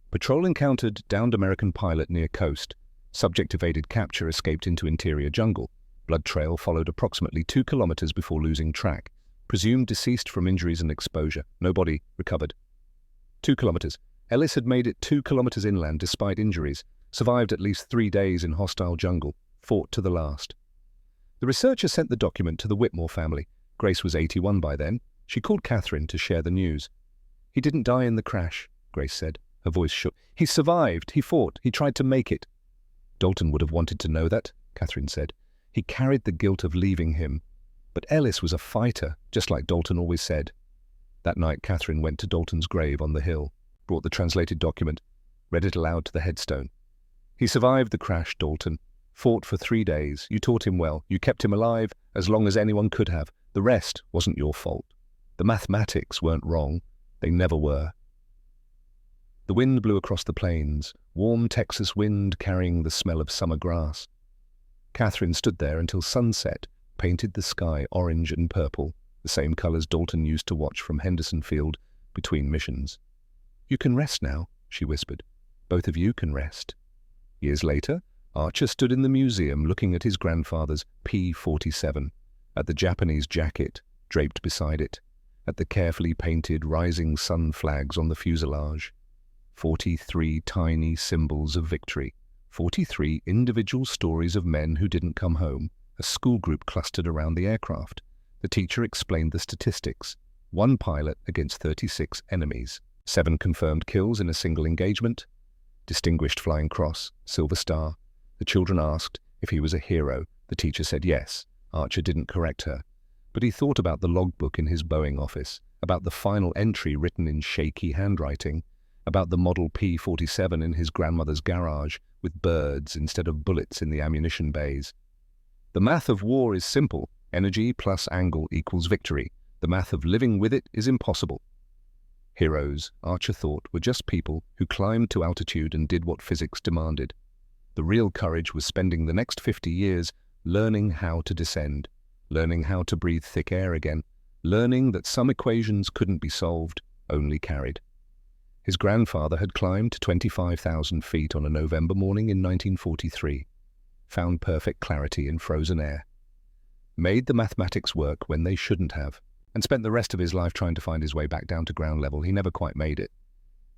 Patrol encountered downed American pilot near coast. Subject evaded capture, escaped into interior jungle. Blood trail followed approximately 2 kilometers before losing track. Presumed deceased from injuries and exposure. No body recovered. 2 kilometers. Ellis had made it 2 kilometers inland despite injuries. Survived at least 3 days in hostile jungle. Fought to the last. The researcher sent the document to the Whitmore family. Grace was 81 by then. She called Catherine to share the news. He didn't die in the crash, Grace said. Her voice shook. He survived. He fought. He tried to make it. Dalton would have wanted to know that, Catherine said. He carried the guilt of leaving him. But Ellis was a fighter, just like Dalton always said. That night, Catherine went to Dalton's grave on the hill, brought the translated document, read it aloud to the headstone. He survived the crash, Dalton. Fought for 3 days. You taught him well. You kept him alive as long as anyone could have. The rest wasn't your fault. The mathematics weren't wrong. They never were. The wind blew across the plains, warm Texas wind carrying the smell of summer grass. Catherine stood there until sunset painted the sky orange and purple, the same colors Dalton used to watch from Henderson Field between missions. You can rest now, she whispered. Both of you can rest. Years later, Archer stood in the museum looking at his grandfather's P-47, at the Japanese jacket draped beside it, at the carefully painted rising sun flags on the fuselage. 43 tiny symbols of victory, 43 individual stories of men who didn't come home, a school group clustered around the aircraft. The teacher explained the statistics. 1 pilot against 36 enemies. 7 confirmed kills in a single engagement. Distinguished Flying Cross, Silver Star. The children asked if he was a hero. The teacher said yes. Archer didn't correct her. But he thought about the logbook in his Boeing office, about the final entry written in shaky handwriting, about the Model P-47 in his grandmother's garage with birds instead of bullets in the ammunition bays. The math of war is simple. Energy plus angle equals victory. The math of living with it is impossible. Heroes, Archer thought, were just people who climbed to altitude and did what physics demanded. The real courage was spending the next 50 years learning how to descend. learning how to breathe thick air again, learning that some equations couldn't be solved, only carried. His grandfather had climbed to 25,000 feet on a November morning in 1943, found perfect clarity in frozen air, made the mathematics work when they shouldn't have, and spent the rest of his life trying to find his way back down to ground level. He never quite made it.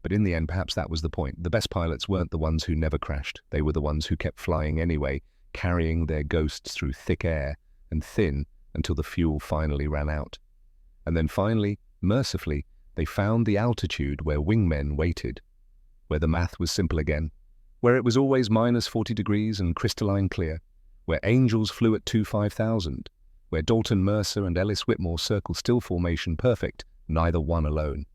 But in the end, perhaps that was the point. The best pilots weren't the ones who never crashed. They were the ones who kept flying anyway, carrying their ghosts through thick air and thin until the fuel finally ran out. And then finally, mercifully, they found the altitude where wingmen waited, where the math was simple again, where it was always minus 40 degrees and crystalline clear, where angels flew at 25,000, where Dalton Mercer and Ellis Whitmore circled still formation perfect, neither one alone.